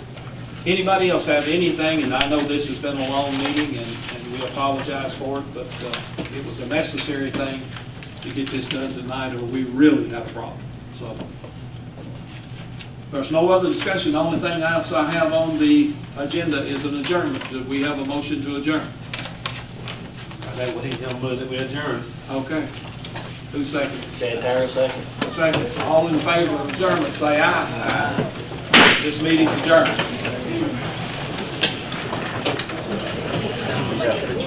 Anybody else have anything? And I know this has been a long meeting, and we apologize for it, but it was a necessary thing to get this done tonight, or we really have a problem. So there's no other discussion. The only thing else I have on the agenda is an adjournment. Do we have a motion to adjourn? That what he's gonna move that we adjourn. Okay. Who's second? Chad Tyra, second. Second. All in favor of adjournment, say aye. Aye. This meeting's adjourned.